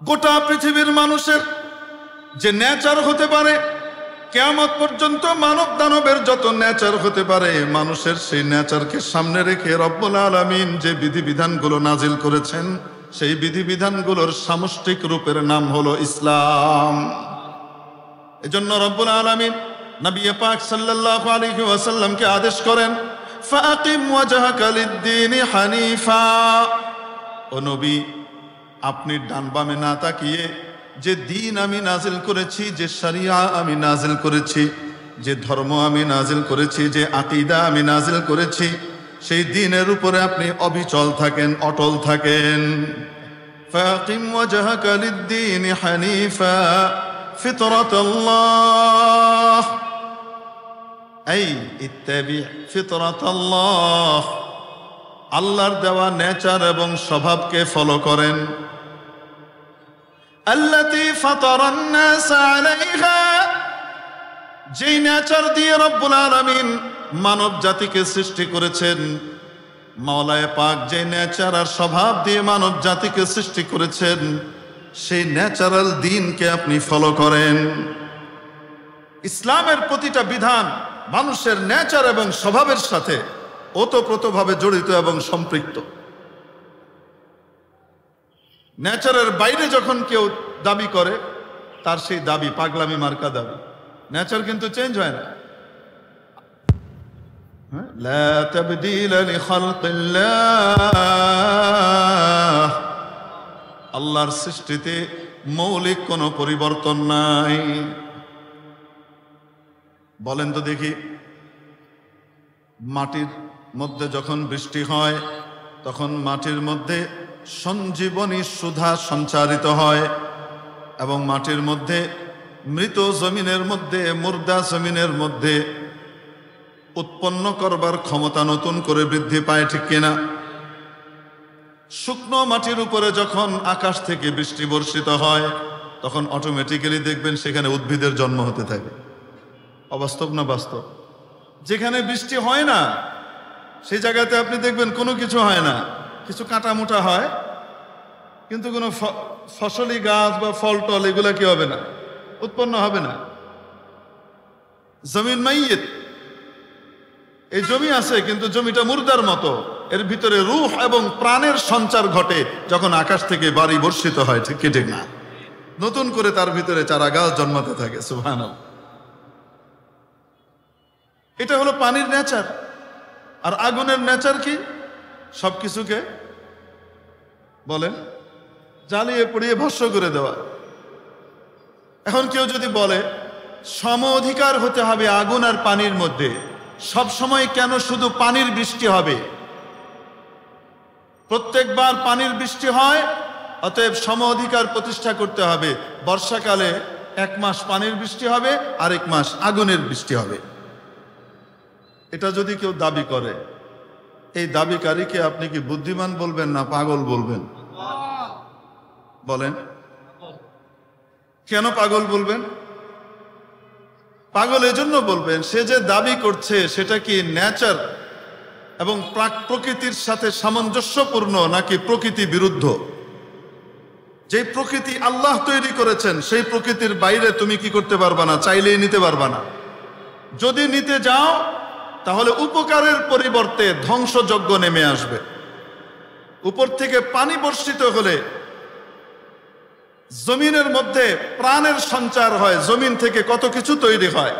গোটা পৃথিবীর মানুষের যে নেচার হতে পারে, কিয়ামত পর্যন্ত মানব দানবের যত নেচার হতে পারে, মানুষের সেই নেচারকে সামনে রেখে রব্বুল আলামিন যে বিধিবিধানগুলো নাজিল করেছেন, সেই বিধিবিধানগুলোর সামষ্টিক রূপের নাম হলো ইসলাম। এজন্য রব্বুল আলামিন নবী পাক সাল্লাল্লাহু আলাইহি ওয়াসাল্লামকে আদেশ করেন, ফাআকিম ওয়াজহাকা লিদ-দীন হানিফা। ও নবী, আপনি ডান বামে না তাকিয়ে যে দিন আমি নাজিল করেছি, যে শরিয়া আমি নাজিল করেছি, যে ধর্ম আমি নাজিল করেছি, যে আকীদা আমি নাজিল করেছি, সেই দ্বীনের উপরে আপনি অবিচল থাকেন, অটল থাকেন। ফাকিম ওয়াজহাকা লিদ-দীন হানিফা ফিতরাতাল্লাহ, এই ইত্তাবি ফিতরাতাল্লাহ, আল্লাহর দেওয়া নেচার এবং স্বভাবকে ফলো করেন। আল্লাতী ফাতারান নাস আলাইহা, যেই নেচার দিয়ে রব্বুল আলামিন মানব জাতিকে সৃষ্টি করেছেন, মাওলায়ে পাক যে নেচার আর স্বভাব দিয়ে মানব জাতিকে সৃষ্টি করেছেন, সেই ন্যাচারাল দ্বীনকে আপনি ফলো করেন। ইসলামের প্রতিটা বিধান মানুষের নেচার এবং স্বভাবের সাথে ওতপ্রোতভাবে জড়িত এবং সম্পৃক্ত। নেচারের বাইরে যখন কেউ দাবি করে, তার সেই দাবি পাগলামি মার্কা দাবি। নেচার কিন্তু চেঞ্জ হয় না। লা তাবদীলা লিখালকিল্লাহ, আল্লাহর সৃষ্টিতে মৌলিক কোনো পরিবর্তন নাই। বলেন তো দেখি, মাটির মধ্যে যখন বৃষ্টি হয়, তখন মাটির মধ্যে সঞ্জীবনী সুধা সঞ্চারিত হয়, এবং মাটির মধ্যে মৃত জমিনের মধ্যে, মুর্দা জমিনের মধ্যে উৎপন্ন করবার ক্ষমতা নতুন করে বৃদ্ধি পায়, ঠিক কিনা? শুকনো মাটির উপরে যখন আকাশ থেকে বৃষ্টি বর্ষিত হয়, তখন অটোমেটিক্যালি দেখবেন সেখানে উদ্ভিদের জন্ম হতে থাকে। অবাস্তব না বাস্তব? যেখানে বৃষ্টি হয় না সেই জায়গাতে আপনি দেখবেন কোনো কিছু হয় না, কিছু কাটা মোটা হয়, কিন্তু কোনো ফসলি গাছ বা ফল টল এগুলা কি হবে না, উৎপন্ন হবে না। জমিন মাইয়িত, এই জমি আছে কিন্তু জমিটা মুর্দার মতো, এর ভিতরে রূহ এবং প্রাণের সঞ্চার ঘটে যখন আকাশ থেকে বাড়ি বর্ষিত হয়, ঠিক কি ঠিক না? নতুন করে তার ভিতরে চারা গাছ জন্মাতে থাকে। সুবহানাল্লাহ। এটা হলো পানির নেচার। আর আগুনের নেচার কি? সবকিছুকে বলেন জ্বালিয়ে পুড়িয়ে ভস্ম করে দেওয়া। এখন কেউ যদি বলে সম অধিকার হতে হবে আগুন আর পানির মধ্যে, সব সময় কেন শুধু পানির বৃষ্টি হবে? প্রত্যেকবার পানির বৃষ্টি হয়, অতএব সম অধিকার প্রতিষ্ঠা করতে হবে। বর্ষাকালে এক মাস পানির বৃষ্টি হবে, আরেক মাস আগুনের বৃষ্টি হবে। এটা যদি কেউ দাবি করে, এই দাবিকারীকে আপনি কি বুদ্ধিমান বলবেন না পাগল বলবেন? বলেন কেন পাগল বলবেন? পাগল এজন্য বলবেন, সে যে দাবি করছে সেটা কি নেচার এবং প্রকৃতির সাথে সামঞ্জস্যপূর্ণ নাকি প্রকৃতি বিরুদ্ধ? যে প্রকৃতি আল্লাহ তৈরি করেছেন সেই প্রকৃতির বাইরে তুমি কি করতে পারবা না, চাইলেই নিতে পারবা না। যদি নিতে যাও তাহলে উপকারের পরিবর্তে ধ্বংসযজ্ঞ নেমে আসবে। উপর থেকে পানি বর্ষিত হলে জমিনের মধ্যে প্রাণের সঞ্চার হয়, জমিন থেকে কত কিছু তৈরি হয়।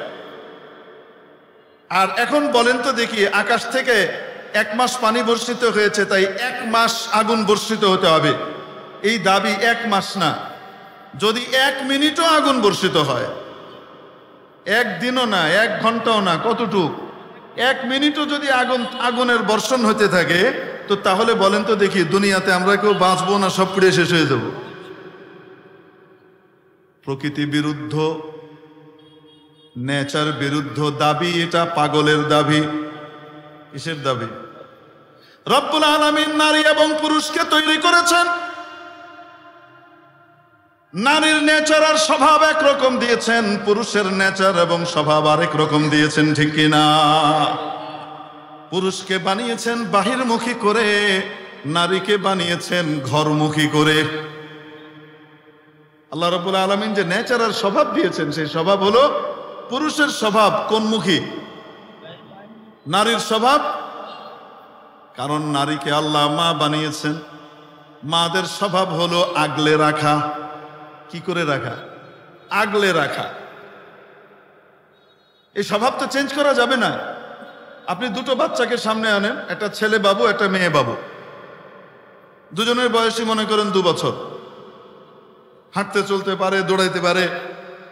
আর এখন বলেন তো দেখি, আকাশ থেকে এক মাস পানি বর্ষিত হয়েছে, তাই এক মাস আগুন বর্ষিত হতে হবে, এই দাবি এক মাস না। যদি এক মিনিটও আগুন বর্ষিত হয়, একদিনও না, এক ঘন্টাও না, কতটুক এক মিনিটও যদি আগুনের বর্ষণ হতে থাকে, তো তাহলে বলেন তো দেখি দুনিয়াতে আমরা কেউ বাঁচবো না, সব পুড়ে শেষ হয়ে যাব? প্রকৃতি বিরুদ্ধ, নেচার বিরুদ্ধ দাবি, এটা পাগলের দাবি। কিসের দাবি? রব্বুল আলামিন নারী এবং পুরুষকে তৈরি করেছেন, নারীর নেচার আর স্বভাব একরকম দিয়েছেন, পুরুষের নেচার এবং স্বভাব আরেক রকম দিয়েছেন, ঠিক কিনা? পুরুষকে বানিয়েছেন বাহিরমুখী করে, নারীকে বানিয়েছেন ঘরমুখী করে। আল্লাহ রাব্বুল আলামিন যে ন্যাচারাল স্বভাব দিয়েছেন, সেই স্বভাব হলো পুরুষের স্বভাব কোনমুখী, নারীর স্বভাব। কারণ নারীকে আল্লাহ মা বানিয়েছেন, মাদের স্বভাব হলো আগলে রাখা। কি করে রাখা? আগলে রাখা। এই স্বভাব তো চেঞ্জ করা যাবে না। আপনি দুটো বাচ্চাকে সামনে আনেন, একটা ছেলে বাবু, একটা মেয়ে বাবু, দুজনের বয়সী মনে করেন 2 বছর, হাঁটতে চলতে পারে, দৌড়াইতে পারে,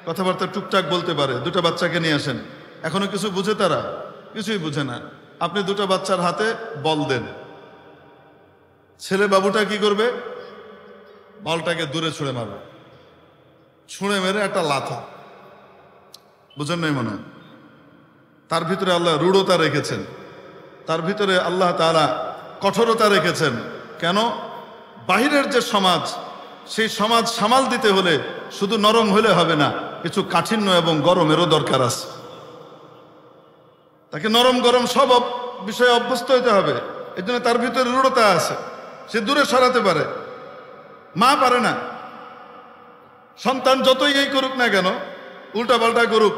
কথাবার্তা টুকটাক বলতে পারে। দুটো বাচ্চাকে নিয়ে আসেন, এখনো কিছু বুঝে তারা? কিছুই বুঝে না। আপনি দুটো বাচ্চার হাতে বল দেন, ছেলে বাবুটা কি করবে? বলটাকে দূরে ছুঁড়ে মারবে, ছুঁড়ে মেরে একটা লাথা। বুঝেন নাই মনে হয়? তার ভিতরে আল্লাহ রূঢ়তা রেখেছেন, তার ভিতরে আল্লাহ তাআলা কঠোরতা রেখেছেন। কেন? বাহিরের যে সমাজ, সেই সমাজ সামাল দিতে হলে শুধু নরম হলে হবে না, কিছু কাঠিন্য এবং গরমেরও দরকার আছে। তাকে নরম গরম সব বিষয়ে অভ্যস্ত হতে হবে। এই জন্য তার ভিতরে রূঢ়তা আছে, সে দূরে সরাতে পারে, মা পারে না। সন্তান যতই এই করুক না কেন, উল্টা পাল্টা করুক,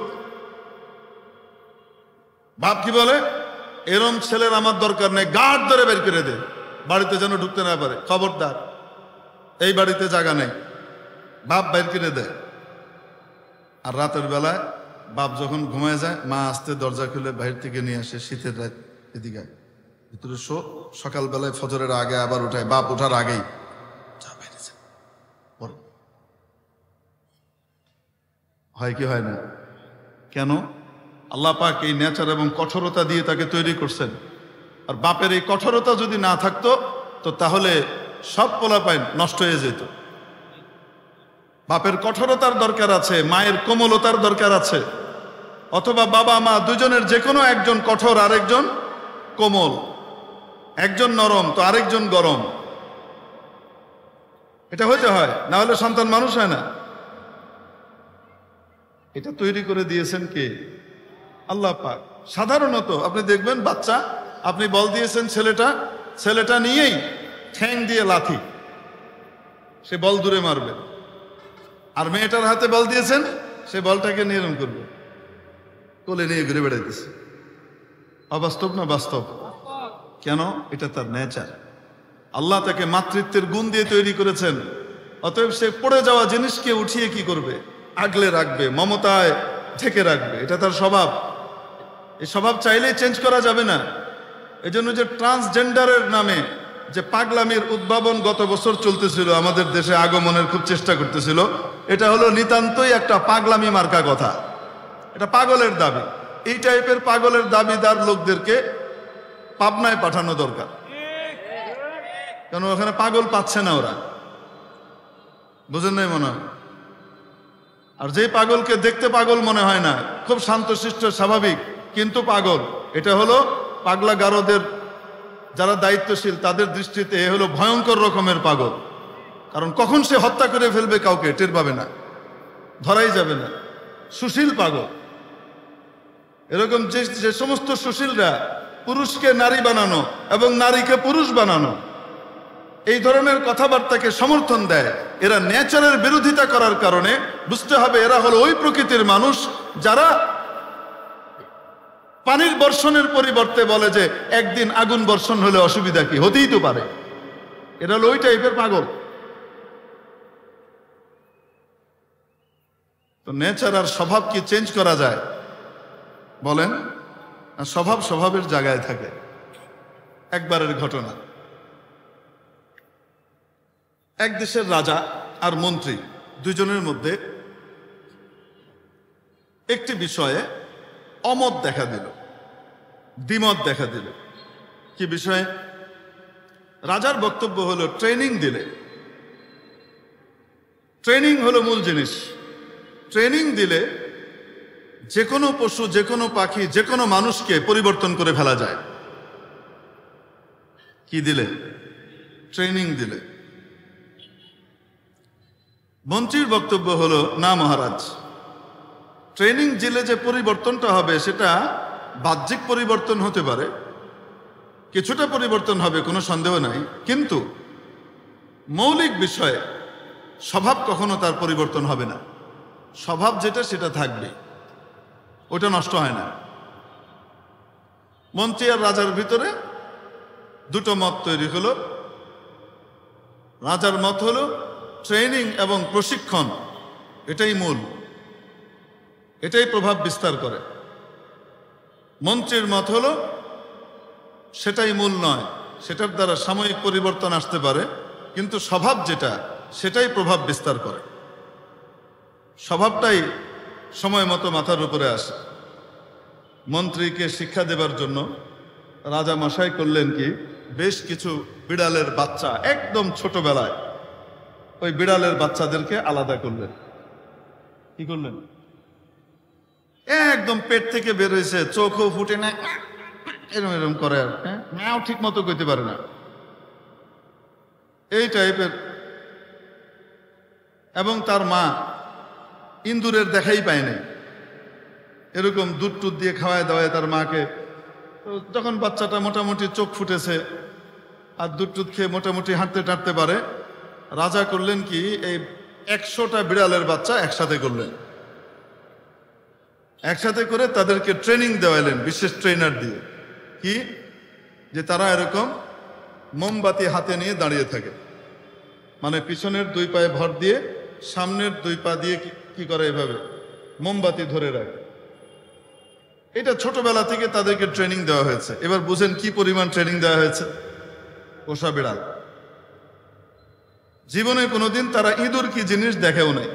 বাপ কি বলে? এরম ছেলের আমার দরকার নেই, গাঢ় ধরে বের করে দে, বাড়িতে যেন ঢুকতে না পারে, খবরদার, এই বাড়িতে জায়গা নেই। বাপ বের করে দেয়। আর রাতের বেলায় বাপ যখন ঘুমায় যায়, মা আস্তে দরজা খুলে বাইরে থেকে নিয়ে আসে, শীতের রাত, এদিকে ভিতরে শো। সকালবেলায় ফজরের আগে আবার উঠায়, বাপ ওঠার আগেই হয় কি হয় না? কেন? আল্লাহ পাক এই নেচার এবং কঠোরতা দিয়ে তাকে তৈরি করছেন। আর বাপের এই কঠোরতা যদি না থাকতো, তো তাহলে সব পোলাপাইন নষ্ট হয়ে যেত। বাপের কঠোরতার দরকার আছে, মায়ের কোমলতার দরকার আছে। অথবা বাবা মা দুজনের যে কোনো একজন কঠোর, আরেকজন কোমল, একজন নরম তো আরেকজন গরম। এটা হইতে হয়, না হলে সন্তান মানুষ হয় না। এটা তৈরি করে দিয়েছেন কে? আল্লাহ পাক। সাধারণত আপনি দেখবেন বাচ্চা, আপনি বল দিয়েছেন ছেলেটা নিয়েই ঠ্যাং দিয়ে লাথি, সে বল দূরে মারবে। আর মেয়েটার হাতে বল দিয়েছেন, সে বলটাকে নিয়রণ করবে, কোলে নিয়ে ঘুরে বেড়াইতেছে। অবাস্তব না বাস্তব? কেন? এটা তার নেচার। আল্লাহ তাকে মাতৃত্বের গুণ দিয়ে তৈরি করেছেন। অতএব সে পড়ে যাওয়া জিনিসকে উঠিয়ে কি করবে? আগলে রাখবে, মমতায় ঢেকে রাখবে। এটা তার স্বভাব। এই স্বভাব চাইলেই চেঞ্জ করা যাবে না। এজন্য যে ট্রান্সজেন্ডারের নামে যে পাগলামির উদ্ভাবন গত বছর চলতেছিল, আমাদের দেশে আগমনের খুব চেষ্টা করতেছিল, এটা হলো নিতান্তই একটা পাগলামি মার্কা কথা। এটা পাগলের দাবি। এই টাইপের পাগলের দাবিদার লোকদেরকে পাবনায় পাঠানো দরকার, কেন ওখানে পাগল পাচ্ছে না ওরা। বুঝেন নাই মনে হয়? আর যে পাগলকে দেখতে পাগল মনে হয় না, খুব শান্তশিষ্ট স্বাভাবিক, কিন্তু পাগল, এটা হলো পাগলা গারদের যারা দায়িত্বশীল তাদের দৃষ্টিতে এ হলো ভয়ঙ্কর রকমের পাগল। কারণ কখন সে হত্যা করে ফেলবে কাউকে টের পাবে না, ধরাই যাবে না। সুশীল পাগল। এরকম যে সমস্ত সুশীলরা পুরুষকে নারী বানানো এবং নারীকে পুরুষ বানানো, এই ধরনের কথাবার্তাকে সমর্থন দেয়, এরা নেচারের বিরোধিতা করার কারণে বুঝতে হবে এরা হলো ওই প্রকৃতির মানুষ যারা পানির বর্ষণের পরিবর্তে বলে যে একদিন আগুন বর্ষণ হলে অসুবিধা কি, হতেই তো পারে। এরা হলো ওই টাইপের পাগল। তো নেচার আর স্বভাব কি চেঞ্জ করা যায় বলেন? আর স্বভাব স্বভাবের জায়গায় থাকে। একবারের ঘটনা, এক দেশের রাজা আর মন্ত্রী দুজনের মধ্যে একটি বিষয়ে অমত দেখা দিল, দ্বিমত দেখা দিল। কি বিষয়ে? রাজার বক্তব্য হলো ট্রেনিং দিলে, ট্রেনিং হলো মূল জিনিস। ট্রেনিং দিলে যে কোনো পশু, যে কোনো পাখি, যে কোনো মানুষকে পরিবর্তন করে ফেলা যায়। কি দিলে? ট্রেনিং দিলে। মন্ত্রীর বক্তব্য হলো না মহারাজ, ট্রেনিং দিলে যে পরিবর্তনটা হবে সেটা বাহ্যিক পরিবর্তন হতে পারে, কিছুটা পরিবর্তন হবে, কোনো সন্দেহ নাই, কিন্তু মৌলিক বিষয়ে স্বভাব কখনো তার পরিবর্তন হবে না। স্বভাব যেটা সেটা থাকবে, ওটা নষ্ট হয় না। মন্ত্রী আর রাজার ভিতরে দুটো মত তৈরি হলো। রাজার মত হলো ট্রেনিং এবং প্রশিক্ষণ এটাই মূল, এটাই প্রভাব বিস্তার করে। মন্ত্রীর মত হলো সেটাই মূল নয়, সেটার দ্বারা সাময়িক পরিবর্তন আসতে পারে, কিন্তু স্বভাব যেটা সেটাই প্রভাব বিস্তার করে। স্বভাবটাই সময় মতো মাথার উপরে আসে। মন্ত্রীকে শিক্ষা দেবার জন্য রাজা মশাই করলেন কি, বেশ কিছু বিড়ালের বাচ্চা একদম ছোটবেলায় ওই বিড়ালের বাচ্চাদেরকে আলাদা করলেন। কি করলেন? একদম পেট থেকে বের হয়েছে, চোখও ফুটে না, এরম এরম করে, আর মাও ঠিক মতো করতে পারে না, এই টাইপের। এবং তার মা ইন্দুরের দেখাই পায় না, এরকম দুধ টুধ দিয়ে খাওয়ায় দাওয়ায় তার মাকে। যখন বাচ্চাটা মোটামুটি চোখ ফুটেছে আর দুধ টুধ খেয়ে মোটামুটি হাঁটতে টাঁটতে পারে, রাজা করলেন কি, এই 100টা বিড়ালের বাচ্চা একসাথে করলেন। একসাথে করে তাদেরকে ট্রেনিং দেওয়ালেন বিশেষ ট্রেনার দিয়ে। কি, যে তারা এরকম মোমবাতি হাতে নিয়ে দাঁড়িয়ে থাকে, মানে পিছনের 2 পায়ে ভর দিয়ে সামনের 2 পা দিয়ে কি করে, এভাবে মোমবাতি ধরে রাখে। এটা ছোটবেলা থেকে তাদেরকে ট্রেনিং দেওয়া হয়েছে। এবার বুঝেন কি পরিমাণ ট্রেনিং দেওয়া হয়েছে। পোষা বিড়াল, জীবনে কোনোদিন তারা ইঁদুর কি জিনিস দেখেও নাই,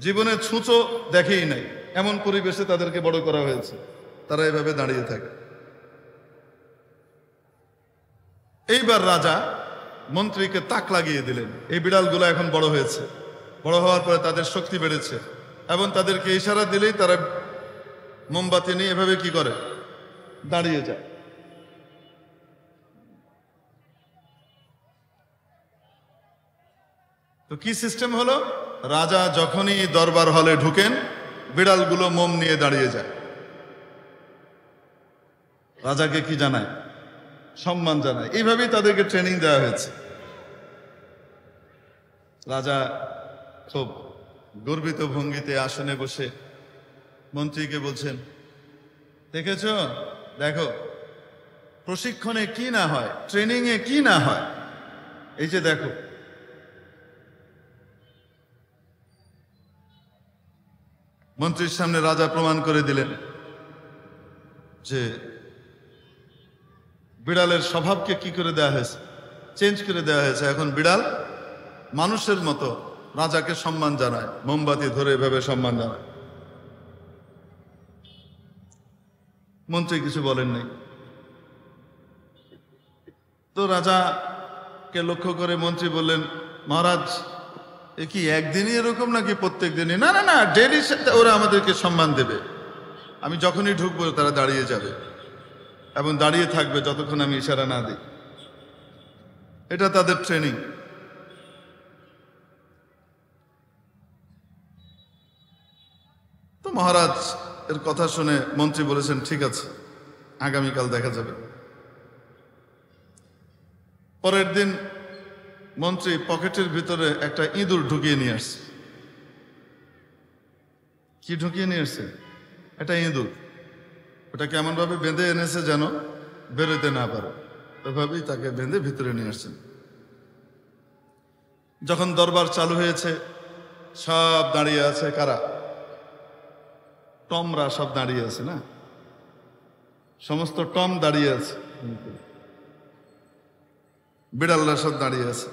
জীবনে ছুঁচো দেখেই নাই, এমন পরিবেশে তাদেরকে বড় করা হয়েছে। তারা এভাবে দাঁড়িয়ে থাকে। এইবার রাজা মন্ত্রীকে তাক লাগিয়ে দিলেন। এই বিড়ালগুলো এখন বড় হয়েছে, বড় হওয়ার পরে তাদের শক্তি বেড়েছে, এবং তাদেরকে ইশারা দিলেই তারা মোমবাতি নিয়ে এভাবে কি করে, দাঁড়িয়ে যায়। তো কি সিস্টেম হলো, রাজা যখনই দরবার হলে ঢুকেন, বিড়ালগুলো মোম নিয়ে দাঁড়িয়ে যায়। রাজাকে কি জানায়, সম্মান জানায়। এইভাবেই তাদেরকে ট্রেনিং দেওয়া হয়েছে। রাজা খুব গর্বিত ভঙ্গিতে আসনে বসে মন্ত্রীকে বলছেন, দেখেছ, দেখো প্রশিক্ষণে কি না হয়, ট্রেনিং এ কি না হয়, এই যে দেখো। মন্ত্রীর সামনে রাজা প্রমাণ করে দিলেন যে বিড়ালের স্বভাবকে কি করে দেওয়া হয়েছে, চেঞ্জ করে দেওয়া হয়েছে। এখন বিড়াল মানুষের মতো রাজাকে সম্মান জানায়, মোমবাতি ধরে এভাবে সম্মান জানায়। মন্ত্রী কিছু বলেন নাই। তো রাজাকে লক্ষ্য করে মন্ত্রী বললেন, মহারাজ এ কি একদিনই এরকম নাকি প্রত্যেক দিনই? না না না, ডেলি ওরা আমাদেরকে সম্মান দেবে। আমি যখনই ঢুকবো তারা দাঁড়িয়ে যাবে এবং দাঁড়িয়ে থাকবে যতক্ষণ আমি ইশারা না দিই। এটা তাদের ট্রেনিং। তো মহারাজ এর কথা শুনে মন্ত্রী বলেছেন, ঠিক আছে, আগামীকাল দেখা যাবে। পরের দিন মন্ত্রী পকেটের ভিতরে একটা ইঁদুর ঢুকিয়ে নিয়ে আসছে। কি ঢুকিয়ে নিয়ে আসছে? একটা ইঁদুর। ওটা কেমন ভাবে বেঁধে এনেছে যেন বেরোতে না পারে, ওইভাবেই তাকে বেঁধে ভিতরে নিয়ে আসছেন। যখন দরবার চালু হয়েছে, সব দাঁড়িয়ে আছে। কারা? টমরা সব দাঁড়িয়ে আছে না, সমস্ত টম দাঁড়িয়ে আছে, বিড়ালরা সব দাঁড়িয়ে আছে।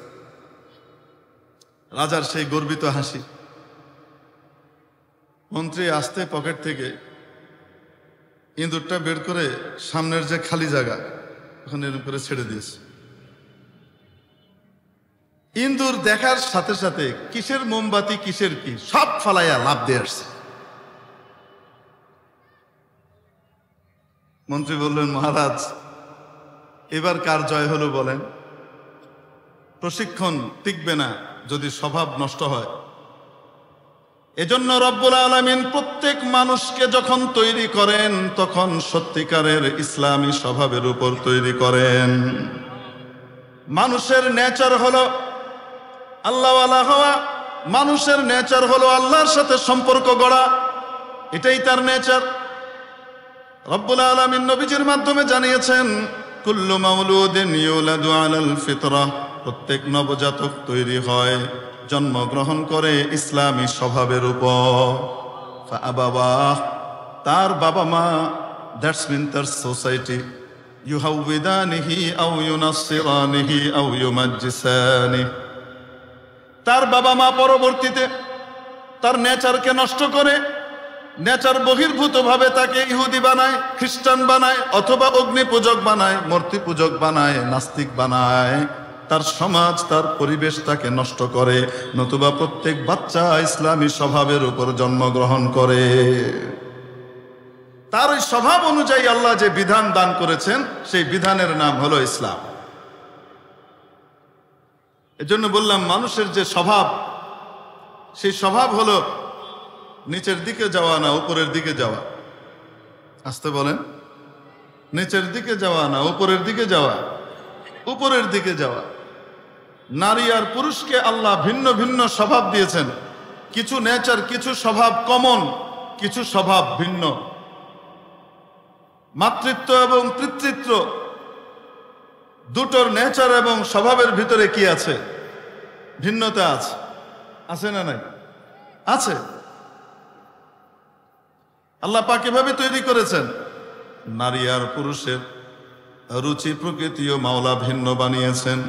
রাজার সেই গর্বিত হাসি। মন্ত্রী আস্তে পকেট থেকে ইঁদুরটা বের করে সামনের যে খালি জায়গা ওখানে এরকম করে ছেড়ে দিয়েছে। ইঁদুর দেখার সাথে সাথে কিসের মোমবাতি কিসের কি সব ফালাইয়া লাভ দিয়ে আসছে। মন্ত্রী বললেন, মহারাজ এবার কার জয় হলো বলেন? প্রশিক্ষণ টিকবে না যদি স্বভাব নষ্ট হয়। এজন্য রব্বুল আলামিন প্রত্যেক মানুষকে যখন তৈরি করেন তখন সত্যিকারের ইসলামী স্বভাবের উপর তৈরি করেন। মানুষের নেচার হলো আল্লাহওয়ালা হওয়া, মানুষের নেচার হলো আল্লাহর সাথে সম্পর্ক গড়া, এটাই তার নেচার। রব্বুল আলামিন নবীজির মাধ্যমে জানিয়েছেন, কুল্লু মাউলুদিন ইউলাদু আলাল ফিতরা, প্রত্যেক নবজাতক তৈরি হয়, জন্মগ্রহণ করে ইসলামী স্বভাবের উপর। ফাআবাওয়াহ, তার বাবা মা, দ্যাটস মিন তার সোসাইটি, ইউহাউবিদানিহি আও ইউনাসসিরানিহি আও ইউমাজ্জিসানি, তার বাবা মা পরবর্তীতে তার নেচারকে নষ্ট করে নেচার বহির্ভূত ভাবে তাকে ইহুদি বানায়, খ্রিস্টান বানায়, অথবা অগ্নি পূজক বানায়, মূর্তি পূজক বানায়, নাস্তিক বানায়। তার সমাজ, তার পরিবেশ তাকে নষ্ট করে, নতুবা প্রত্যেক বাচ্চা ইসলামী স্বভাবের উপর জন্মগ্রহণ করে। তার ওই স্বভাব অনুযায়ী আল্লাহ যে বিধান দান করেছেন, সেই বিধানের নাম হলো ইসলাম। এজন্য বললাম, মানুষের যে স্বভাব, সেই স্বভাব হলো নিচের দিকে যাওয়া না উপরের দিকে যাওয়া। আসতে বলেন, নিচের দিকে যাওয়া না উপরের দিকে যাওয়া, উপরের দিকে যাওয়া। নারী আর পুরুষকে আল্লাহ ভিন্ন ভিন্ন স্বভাব দিয়েছেন। কিছু নেচার, কিছু স্বভাব কমন, কিছু স্বভাব ভিন্ন। মাতৃত্ব এবং পিতৃত্ব দুটোর নেচার এবং স্বভাবের ভিতরে কি আছে? ভিন্নতা আছে। আছে না নাই? আছে। আল্লাহ পাক এভাবে তৈরি করেছেন, নারী আর পুরুষের রুচি প্রকৃতিও মাওলা ভিন্ন বানিয়েছেন।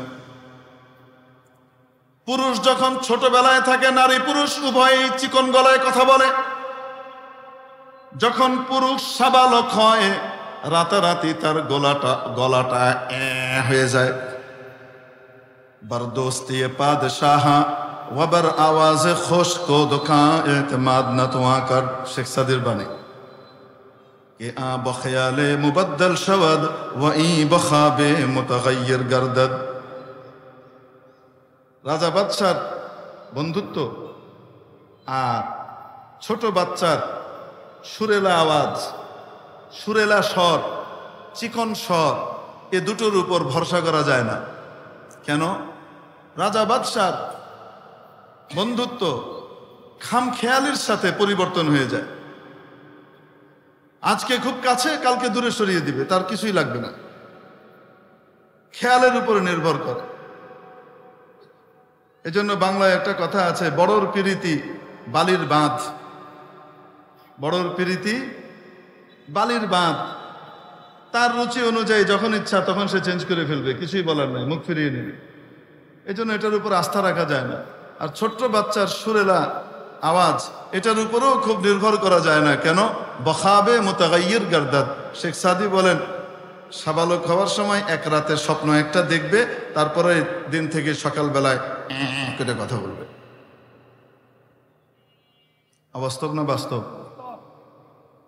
পুরুষ যখন ছোটবেলায় থাকে, নারী পুরুষ উভয়ই চিকন গলায় কথা বলে। যখন পুরুষ সাবালক হয়, রাতারাতি তার গলাটা হয়ে যায়। বরদোস্তি পাদশাহ ওয়াবার আওয়াজে খোশ কো দোকান এতমাদ না তোয়া কর, শেখ সাদির বাণী। কে আ বখয়ালে মুবদ্দল শওয়াদ ওয়া ই বখাবে মুতাগায়্যির গর্দদ। রাজা বাদশার বন্ধুত্ব আর ছোট বাচ্চার সুরেলা আওয়াজ, সুরেলা স্বর, চিকন স্বর, এ দুটোর উপর ভরসা করা যায় না। কেন? রাজা বাদশার বন্ধুত্ব খামখেয়ালির সাথে পরিবর্তন হয়ে যায়। আজকে খুব কাছে, কালকে দূরে সরিয়ে দিবে, তার কিছুই লাগবে না। খেয়ালের উপরে নির্ভর করে। এজন্য বাংলায় একটা কথা আছে, বড়র পিরিতি বালির বাঁধ। বড়র পিরিতি বালির বাঁধ। তার রুচি অনুযায়ী যখন ইচ্ছা তখন সে চেঞ্জ করে ফেলবে, কিছুই বলার নাই, মুখ ফিরিয়ে নেবে। এই জন্য এটার উপর আস্থা রাখা যায় না। আর ছোট্ট বাচ্চার সুরেলা আওয়াজ, এটার উপরেও খুব নির্ভর করা যায় না। কেন? বখাবে মুতাগায়্যির গর্দাদ। শেখ সাদি বলেন, সাবালক হওয়ার সময় এক রাতের স্বপ্ন একটা দেখবে, তারপরে দিন থেকে সকালবেলায় করে কথা বলবে। অবাস্তব না বাস্তব?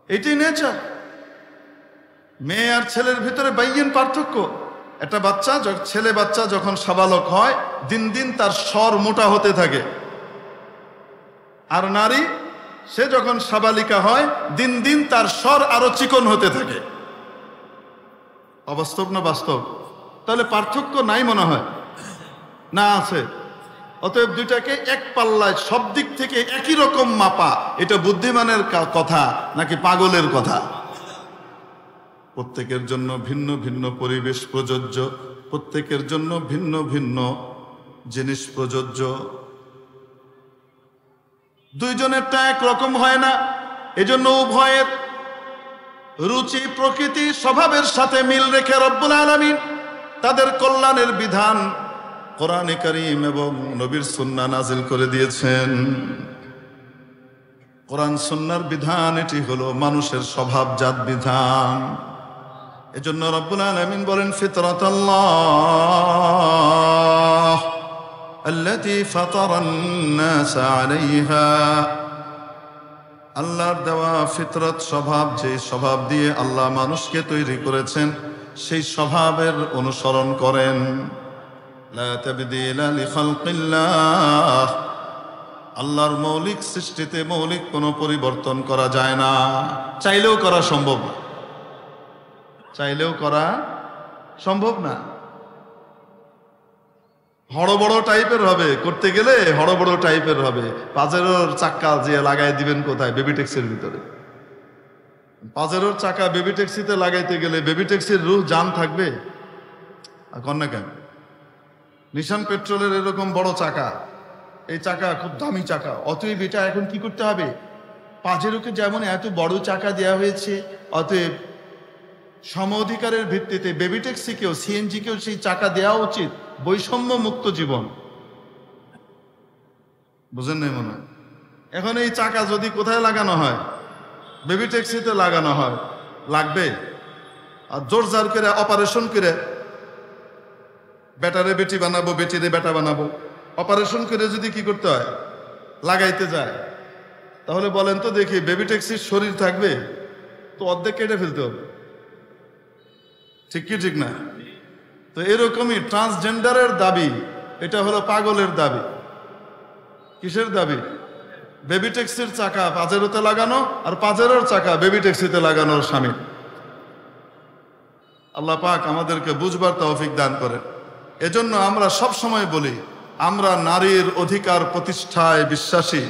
এটাই নেচার। মেয়ে আর ছেলের ভিতরে বাইয়িন পার্থক্য। একটা বাচ্চা, ছেলে বাচ্চা যখন সাবালক হয়, দিন দিন তার স্বর মোটা হতে থাকে। আর নারী, সে যখন সাবালিকা হয়, দিন দিন তার স্বর আরো চিকন হতে থাকে। অবাস্তব না বাস্তব? তাহলে পার্থক্য নাই মনে হয়? না, আছে। অতএব দুইটাকে এক পাল্লায় সব দিক থেকে একই রকম মাপা, এটা বুদ্ধিমানের কথা নাকি পাগলের কথা? প্রত্যেকের জন্য ভিন্ন ভিন্ন পরিবেশ প্রযোজ্য, প্রত্যেকের জন্য ভিন্ন ভিন্ন জিনিস প্রযোজ্য। দুইজনেরটা একরকম হয় না। এজন্য উভয়ের রুচি, প্রকৃতি, স্বভাবের সাথে মিল রেখে রব্বুল আলামিন তাদের কল্যাণের বিধান কোরআনে কারীম এবং নবীর সুন্নাহ নাজিল করে দিয়েছেন। কোরআন সুন্নাহর বিধান, এটি হলো মানুষের স্বভাবজাত বিধান। এজন্য রব্বুল আলামিন বলেন, ফিতরাতাল্লাহ আল্লাতী ফাতারান নাস আলাইহা। আল্লাহর দেওয়া ফিতরত স্বভাব, যে স্বভাব দিয়ে আল্লাহ মানুষকে তৈরি করেছেন, সেই স্বভাবের অনুসরণ করেন। লা তাবদীলা লিখালকিল্লাহ। আল্লাহর মৌলিক সৃষ্টিতে মৌলিক কোনো পরিবর্তন করা যায় না। চাইলেও করা সম্ভব না। চাইলেও করা সম্ভব না। হড়বড় টাইপের হবে, করতে গেলে হড়বড় টাইপের হবে। পাজেরোর চাক্কা যে লাগাই দিবেন কোথায়? বেবি ট্যাক্সির ভিতরে। পাজেরোর চাকা বেবি ট্যাক্সিতে লাগাইতে গেলে বেবি ট্যাক্সির রুহ জান থাকবে? কন্যা কেন? নিশান পেট্রোলের এরকম বড় চাকা, এই চাকা খুব দামি চাকা। অতএব এটা এখন কি করতে হবে? পাজেরোকে যেমন এত বড় চাকা দেওয়া হয়েছে, অতএব সম অধিকারের ভিত্তিতে বেবি ট্যাক্সিকেও, সিএনজিকেও সেই চাকা দেওয়া উচিত। বৈষম্য মুক্ত জীবন। বুঝেন নাই মনে হয়? এখন এই চাকা যদি কোথায় লাগানো হয়? বেবি ট্যাক্সিতে লাগানো হয়, লাগবে? আর জোর জার করে অপারেশন করে বেটারে বেটি বানাবো, বেটিরে বেটা বানাবো, অপারেশন করে যদি কি করতে হয়? লাগাইতে যায়, তাহলে বলেন তো দেখি বেবি ট্যাক্সির শরীর থাকবে? তো অর্ধেক কেটে ফেলতে হবে। ঠিক কি ঠিক না? তো এরকমই ট্রান্সজেন্ডারের দাবি, এটা হলো পাগলের দাবি। কিসের দাবি? বেবি ট্যাক্সির চাকা পাজেরোতে লাগানো, আর পাজেরোর চাকা বেবি ট্যাক্সিতে লাগানোর স্বামী। আল্লাহ পাক আমাদেরকে বুঝবার তৌফিক দান করেন। এজন্য আমরা সব সময় বলি, আমরা নারীর অধিকার প্রতিষ্ঠায় বিশ্বাসী,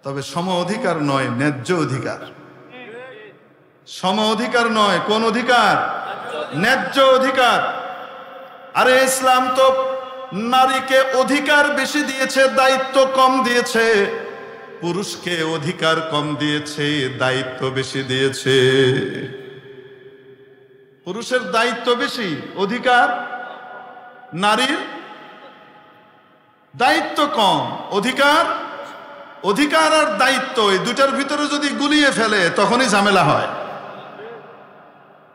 তবে সম অধিকার নয়, ন্যায্য অধিকার। সম অধিকার নয়, কোন অধিকার? ন্যায্য অধিকার। আরে ইসলাম তো নারীকে অধিকার বেশি দিয়েছে, দায়িত্ব কম দিয়েছে। পুরুষকে অধিকার কম দিয়েছে, দায়িত্ব বেশি দিয়েছে। পুরুষের দায়িত্ব বেশি, অধিকার। নারীর দায়িত্ব কম, অধিকার। অধিকার আর দায়িত্ব এই দুটার ভিতরে যদি গুলিয়ে ফেলে তখনই ঝামেলা হয়।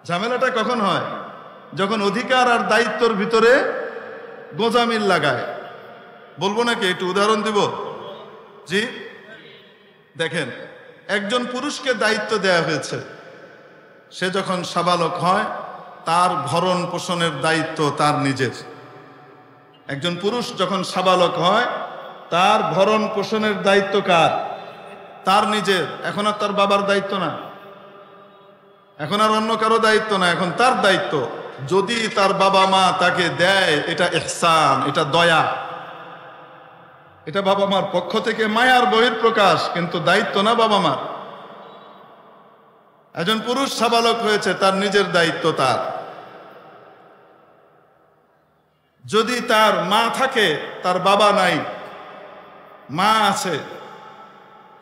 ঝামেলাটা কখন হয়? যখন অধিকার আর দায়িত্বর ভিতরে গোঁজামিল লাগায়। বলবো নাকি? একটু উদাহরণ দিব। জি, দেখেন, একজন পুরুষকে দায়িত্ব দেয়া হয়েছে, সে যখন সাবালক হয় তার ভরণ পোষণের দায়িত্ব তার নিজের। একজন পুরুষ যখন সাবালক হয় তার ভরণ পোষণের দায়িত্ব কার? তার নিজের। এখন আর তার বাবার দায়িত্ব না, এখন আর অন্য কারো দায়িত্ব না, এখন তার দায়িত্ব। যদি তার বাবা মা তাকে দেয়, এটা ইহসান, এটা দয়া, এটা বাবা মার পক্ষ থেকে মায়ার বহিঃপ্রকাশ, কিন্তু দায়িত্ব না বাবা মার। একজন পুরুষ সাবালক হয়েছে, তার নিজের দায়িত্ব তার। যদি তার মা থাকে, তার বাবা নাই, মা আছে,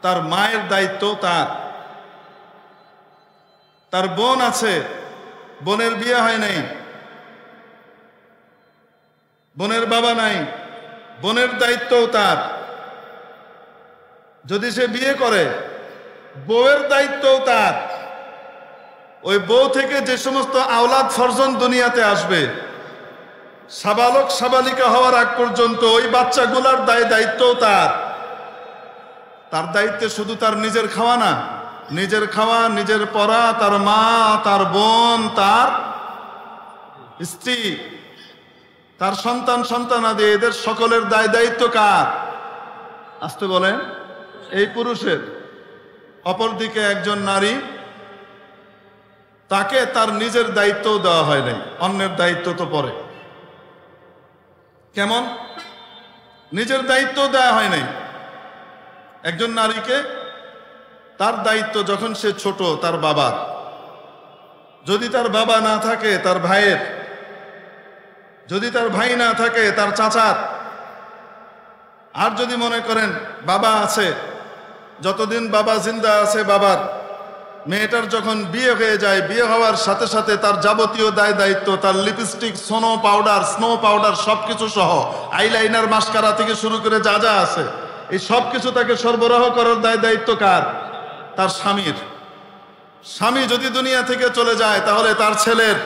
তার মায়ের দায়িত্ব তার। তার বোন আছে, বোনের বিয়ে হয় নাই, বোনের বাবা নাই, বোনের দায়িত্ব তার। যদি সে বিয়ে করে, বউয়ের দায়িত্ব তার। ওই বউ থেকে যে সমস্ত আওলাদ ফরজন দুনিয়াতে আসবে, সাবালক সাবালিকা হওয়ার আগ পর্যন্ত ওই বাচ্চাগুলার দায়িত্ব তার। তার দায়িত্বে শুধু তার নিজের খাওয়া না, নিজের খাওয়া, নিজের পড়া, তার মা, তার বোন, তার স্ত্রী, তার সন্তান সন্তানাদি, এদের সকলের দায়িত্ব কার? আসতে বলেন, এই পুরুষের। অপরদিকে একজন নারী, তাকে তার নিজের দায়িত্বও দেওয়া হয় নাই, অন্যের দায়িত্ব তো পরে। কেমন? নিজের দায়িত্ব দেওয়া হয় নাই। একজন নারীকে তার দায়িত্ব যখন সে ছোট, তার বাবার। যদি তার বাবা না থাকে, তার ভাইয়ের। যদি তার ভাই না থাকে, তার চাচার। আর যদি মনে করেন বাবা আছে, যতদিন বাবা জিন্দা আছে বাবার। মেয়েটার যখন বিয়ে হয়ে যায়, বিয়ে হওয়ার সাথে সাথে তার যাবতীয় দায়িত্ব, তার লিপস্টিক, স্নো পাউডার সবকিছু সহ, আইলাইনার, মাস্কারা থেকে শুরু করে যা যা আছে, এই সবকিছু তাকে সরবরাহ করার দায়িত্ব কার? তার স্বামীর। স্বামী যদি দুনিয়া থেকে চলে যায়, তাহলে তার ছেলের।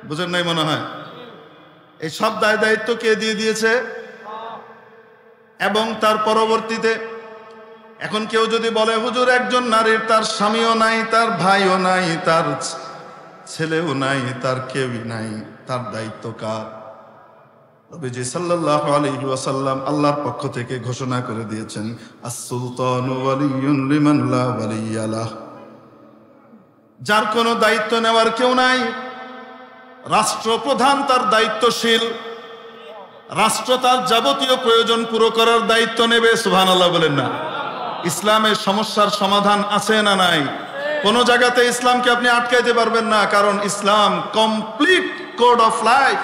বুঝেন নাই মনে হয়? এই সব দায়িত্ব কে দিয়ে দিয়েছে? এবং তার পরবর্তীতে এখন কেউ যদি বলে, হুজুর, একজন নারীর তার স্বামীও নাই, তার ভাইও নাই, তার ছেলেও নাই, তার কেউই নাই, তার দায়িত্ব কার? নবীজি সাল্লাল্লাহু আলাইহি ওয়াসাল্লাম আল্লাহর পক্ষ থেকে ঘোষণা করে দিয়েছেন, আস-সুলতানু ওয়ালিয়্যুন লিমান লা ওয়ালিয়্যা লাহ। যার কোনো দায়িত্ব নেওয়ার কেউ নাই, রাষ্ট্রপ্রধান তার দায়িত্বশীল, রাষ্ট্র তার যাবতীয় প্রয়োজন পুরো করার দায়িত্ব নেবে। সুবহানাল্লাহ বলেন না? ইসলামের সমস্যার সমাধান আছে না নাই? কোন জায়গাতে ইসলামকে আপনি আটকাইতে পারবেন না, কারণ ইসলাম কমপ্লিট কোড অফ লাইফ,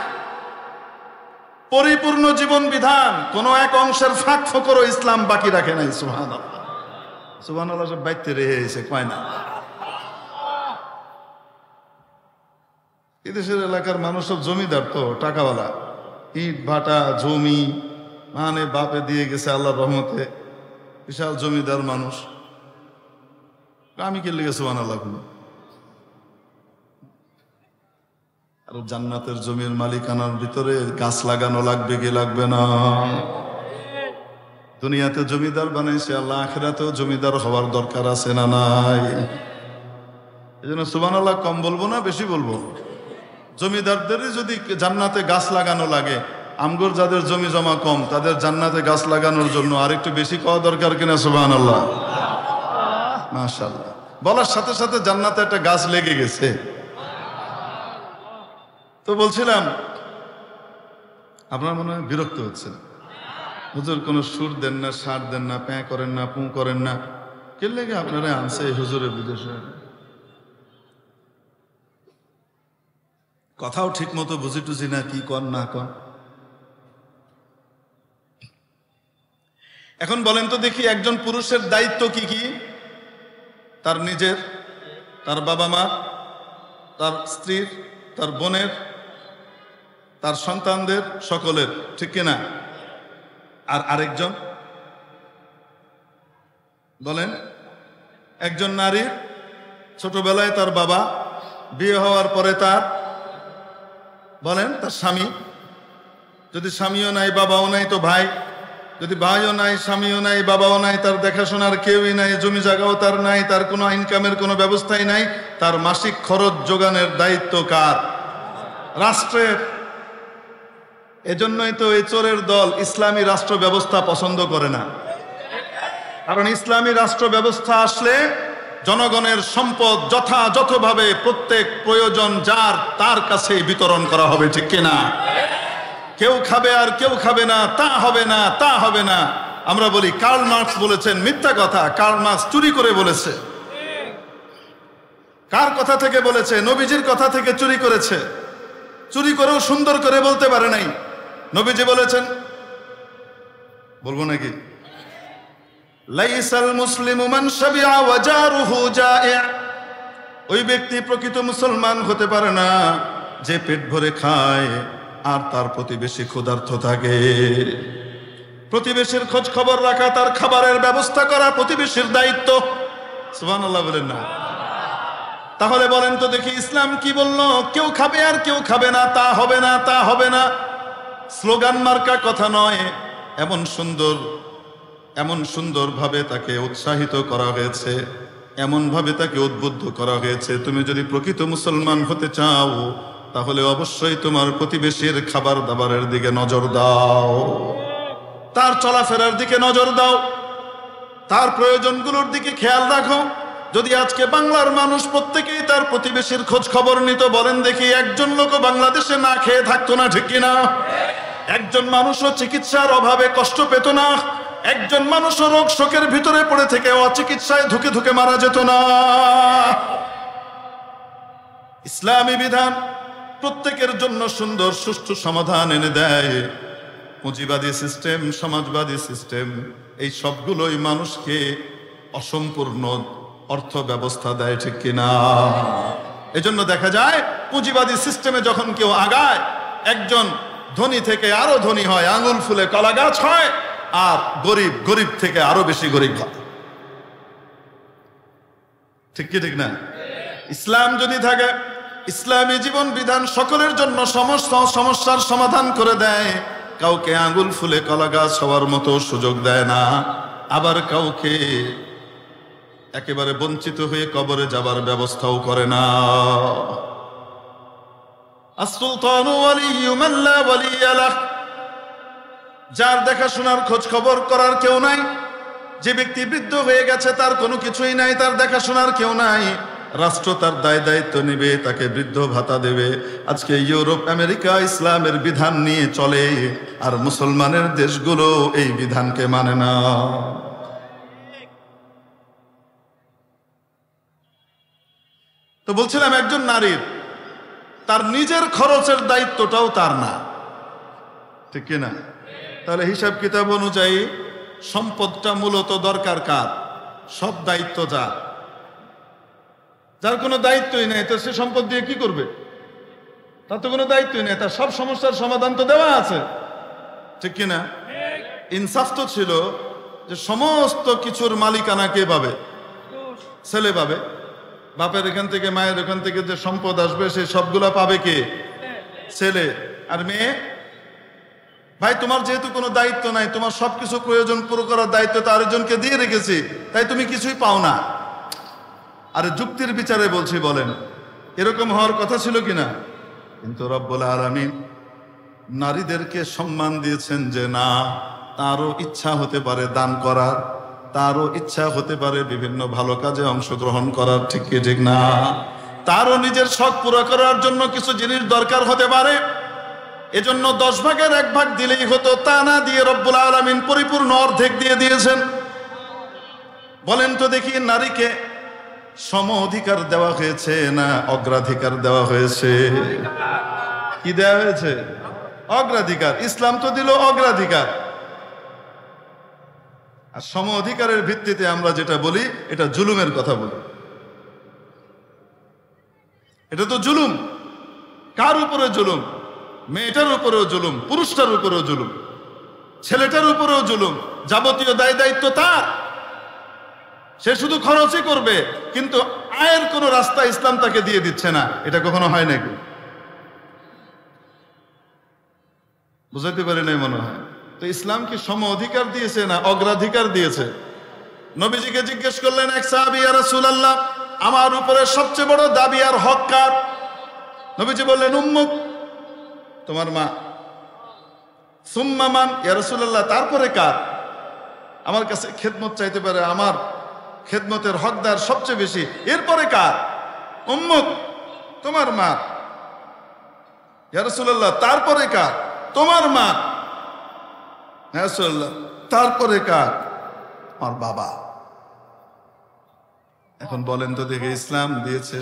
পরিপূর্ণ জীবন বিধান। কোন এক অংশের ফাঁক ফোকরও ইসলাম বাকি রাখে নাই। সুবহানাল্লাহ, সুবহানাল্লাহ। সব বাইতে রেখেছে, কয় না? এদেশের এলাকার মানুষ সব জমিদার, তো টাকাওয়ালা, ইট ভাটা জমি মানে বাপে দিয়ে গেছে আল্লাহর রহমতে, বিশাল জমিদার মানুষ। আমি কে লেগে সুবহানাল্লাহ গুলো। আর জান্নাতের জমির মালিকানার ভিতরে গাছ লাগানো লাগবে কি লাগবে না? দুনিয়াতে জমিদার বানাইছে আল্লাহ, আখিরাতেও জমিদার হওয়ার দরকার আছে না নাই? এই জন্য সুবহানাল্লাহ কম বলবো না, বেশি বলবো? জমিদারদেরই যদি জান্নাতে গাছ লাগানো লাগে, আমগর যাদের জমি জমা কম তাদের জান্নাতে গাছ লাগানোর জন্য আরেকটু বেশি কওয়া দরকার কিনা? সুবহানাল্লাহ, মাশাআল্লাহ। বলার সাথে সাথে জান্নাতে একটা গাছ লেগে গেছে। তো বলছিলাম, আপনারা মনে হয় বিরক্ত হচ্ছেন, হুজুর কোনো সুর দেন না, সার দেন না, প্যাঁ করেন না, পুঁ করেন না, কে লেগে আপনারা আনছে এই হুজুরের বিদেশে? কথাও ঠিক মতো বুঝি টুঝি না, কি কর না কর। এখন বলেন তো দেখি, একজন পুরুষের দায়িত্ব কি কি? তার নিজের, তার বাবা মা, তার স্ত্রীর, তার বোনের, তার সন্তানদের, সকলের, ঠিক কিনা? আর আরেকজন বলেন, একজন নারীর ছোটবেলায় তার বাবা, বিয়ে হওয়ার পরে তার বলেন তার স্বামী, যদি স্বামীও নাই বাবাও নাই তো ভাই, যদি ভাইও নাই স্বামীও নাই বাবাও নাই, তার দেখাশোনার কেউই নাই, জমি জায়গাও তার নাই, তার কোনো ইনকামের কোনো ব্যবস্থাই নাই, তার মাসিক খরচ যোগানের দায়িত্ব কার? রাষ্ট্রের। এজন্যই তো এই চোরের দল ইসলামী রাষ্ট্র ব্যবস্থা পছন্দ করে না। কারণ ইসলামী রাষ্ট্র ব্যবস্থা আসলে জনগণের সম্পদ যথাযথভাবে প্রত্যেক প্রয়োজন যার তার কাছে বিতরণ করা হবে, ঠিক কিনা? কেউ খাবে আর কেউ খাবে না, তা হবে না, তা হবে না। আমরা বলি কার্ল মার্কস বলেছেন, মিথ্যা কথা। কার্ল মার্কস চুরি করে বলেছে। কার কথা থেকে বলেছে? নবীজির কথা থেকে চুরি করেছে। চুরি করেও সুন্দর করে বলতে পারে নাই। নবীজি বলেছেন, বলবো নাকি? লাইসাল মুসলিমু মান শাবিআ ওয়া জারুহু জা'i'। ওই ব্যক্তি প্রকৃত মুসলমান হতে পারে না যে পেট ভরে খায় আর তার প্রতিবেশী ক্ষুধার্ত থাকে। প্রতিবেশীর খোঁজ খবর রাখা, তার খাবারের ব্যবস্থা করা প্রতিবেশীর দায়িত্ব। সুবহানাল্লাহ বলেন না? তাহলে বলেন তো দেখি, ইসলাম কি বলল? কেউ খাবে আর কেউ খাবে না, তা হবে না, তা হবে না। স্লোগান মার্কা কথা নয়, এমন সুন্দরভাবে তাকে উৎসাহিত করা হয়েছে, এমনভাবে তাকে উদ্বুদ্ধ করা হয়েছে, তুমি যদি প্রকৃত মুসলমান হতে চাও তাহলে অবশ্যই তোমার প্রতিবেশীর খাবার দাবারের দিকে নজর দাও, তার চলাফেরার দিকে নজর দাও, তার প্রয়োজনগুলোর দিকে খেয়াল রাখো। যদি আজকে বাংলার মানুষ প্রত্যেকেই তার প্রতিবেশীর খোঁজ খবর নিত, বলেন দেখি একজন লোকও বাংলাদেশে না খেয়ে থাকতো না, ঠিক কিনা? একজন মানুষও চিকিৎসার অভাবে কষ্ট পেত না, একজন মানুষও রোগ শোকের ভিতরে পড়ে থেকে অচিকিৎসায় ধুকে ধুকে মারা যেত না। ইসলামী বিধান প্রত্যেকের জন্য সুন্দর সুষ্ঠু সমাধান এনে দেয়। পুঁজিবাদী সিস্টেম, সমাজবাদী সিস্টেম, এই সবগুলোই মানুষকে অসম্পূর্ণ অর্থ ব্যবস্থা দেয়, ঠিক কিনা? এজন্য দেখা যায় পুঁজিবাদী সিস্টেমে যখন কেউ আগায়, একজন ধনী থেকে আরো ধনী হয়, আঙুল ফুলে কলা গাছ হয়, আর গরিব থেকে আরো বেশি গরিব হয়, ঠিক কি ঠিক না? ইসলাম যদি থাকে, ইসলামী জীবন বিধান সকলের জন্য সমস্ত সমস্যার সমাধান করে দেয়। কাউকে আঙুল ফুলে কলা গাছ হওয়ার মতো সুযোগ দেয় না, আবার কাউকে একেবারে বঞ্চিত হয়ে কবরে যাবার ব্যবস্থাও করে না। আস-সুলতানু ওয়ালিয়্যু মান লা ওয়ালিয়্যা লাহ। যার দেখাশোনার খোঁজ খবর করার কেউ নাই, যে ব্যক্তি বৃদ্ধ হয়ে গেছে, তার কোনো কিছুই নাই, তার দেখাশোনার কেউ নাই, রাষ্ট্র তার দায় দায়িত্ব নেবে, তাকে বৃদ্ধ ভাতা দেবে। আজকে ইউরোপ আমেরিকা ইসলামের বিধান নিয়ে চলে, আর মুসলমানের দেশগুলো এই বিধানকে মানে না। তো বলছিলাম, একজন নারীর তার নিজের খরচের দায়িত্বটাও তার না, ঠিক কিনা? তাহলে হিসাব কিতাব অনুযায়ী সম্পদটা মূলত দরকার কার? সব দায়িত্ব যার। যার কোনো দায়িত্বই নেই, তো সে সম্পদ দিয়ে কি করবে? তার তো কোনো দায়িত্বই নেই, তার সব সমস্যার সমাধান তো দেওয়া আছে, ঠিক কিনা? ইনসাফ তো ছিল যে সমস্ত কিছুর মালিকানা কে পাবে? ছেলে পাবে। বাপের এখান থেকে, মায়ের এখান থেকে যে সম্পদ আসবে সেই সবগুলা পাবে কে? ছেলে। আর মেয়ে, ভাই তোমার যেহেতু কোনো দায়িত্ব নাই, তোমার সবকিছু প্রয়োজন পুরো করার দায়িত্ব তো আরেকজনকে দিয়ে রেখেছি, তাই তুমি কিছুই পাও না। আরে যুক্তির বিচারে বলছি, বলেন এরকম হওয়ার কথা ছিল কিনা? কিন্তু রব্বুল আলামিন নারীদেরকে সম্মান দিয়েছেন যে না, তারও ইচ্ছা হতে পারে দান করার, তারও ইচ্ছা হতে পারে বিভিন্ন ভালো কাজে অংশগ্রহণ করার, ঠিক কি ঠিক না? তারও নিজের শখ পুরো করার জন্য কিছু জিনিস দরকার হতে পারে। এজন্য 10 ভাগের 1 ভাগ দিলেই হতো, তা না দিয়ে রব্বুল আলামিন পরিপূর্ণ অর্ধেক দিয়ে দিয়েছেন। বলেন তো দেখি, নারীকে সম অধিকার দেওয়া হয়েছে না অগ্রাধিকার দেওয়া হয়েছে? কি দেওয়া হয়েছে? অগ্রাধিকার। ইসলাম তো দিল অগ্রাধিকার। আর সম অধিকারের ভিত্তিতে আমরা যেটা বলি, এটা জুলুমের কথা বলি। এটা তো জুলুম। কার উপরে জুলুম? মেয়েটার উপরেও জুলুম, পুরুষটার উপরেও জুলুম, ছেলেটার উপরেও জুলুম। যাবতীয় দায় দায়িত্ব তার, সে শুধু খরচই করবে, কিন্তু আয়ের কোনো রাস্তা ইসলাম তাকে দিয়ে দিচ্ছে না। এটা কখনো হয় নাকি? বুঝাইতে পারি নাই মনে হয়। তো ইসলাম কি সম অধিকার দিয়েছে না অগ্রাধিকার দিয়েছে? নবীজিকে জিজ্ঞেস করলেন এক সাহাবী, ইয়া রাসূলুল্লাহ, আমার উপরে সবচেয়ে বড় দাবি আর হক কার? নবীজি বললেন, উম্মুক, তোমার মা। সুম্মা মান? ইয়া রাসূলুল্লাহ, তারপরে কার? আমার কাছে খেদমত চাইতে পারে, আমার খেদমতের হকদার সবচেয়ে বেশি, এরপরে কার? উম্মুক, তোমার মা। ইয়া রাসূলুল্লাহ, তারপরে কার? তোমার মা। ইয়া রাসূলুল্লাহ, তারপরে কার? আমার বাবা। এখন বলেন তো দেখে, ইসলাম দিয়েছে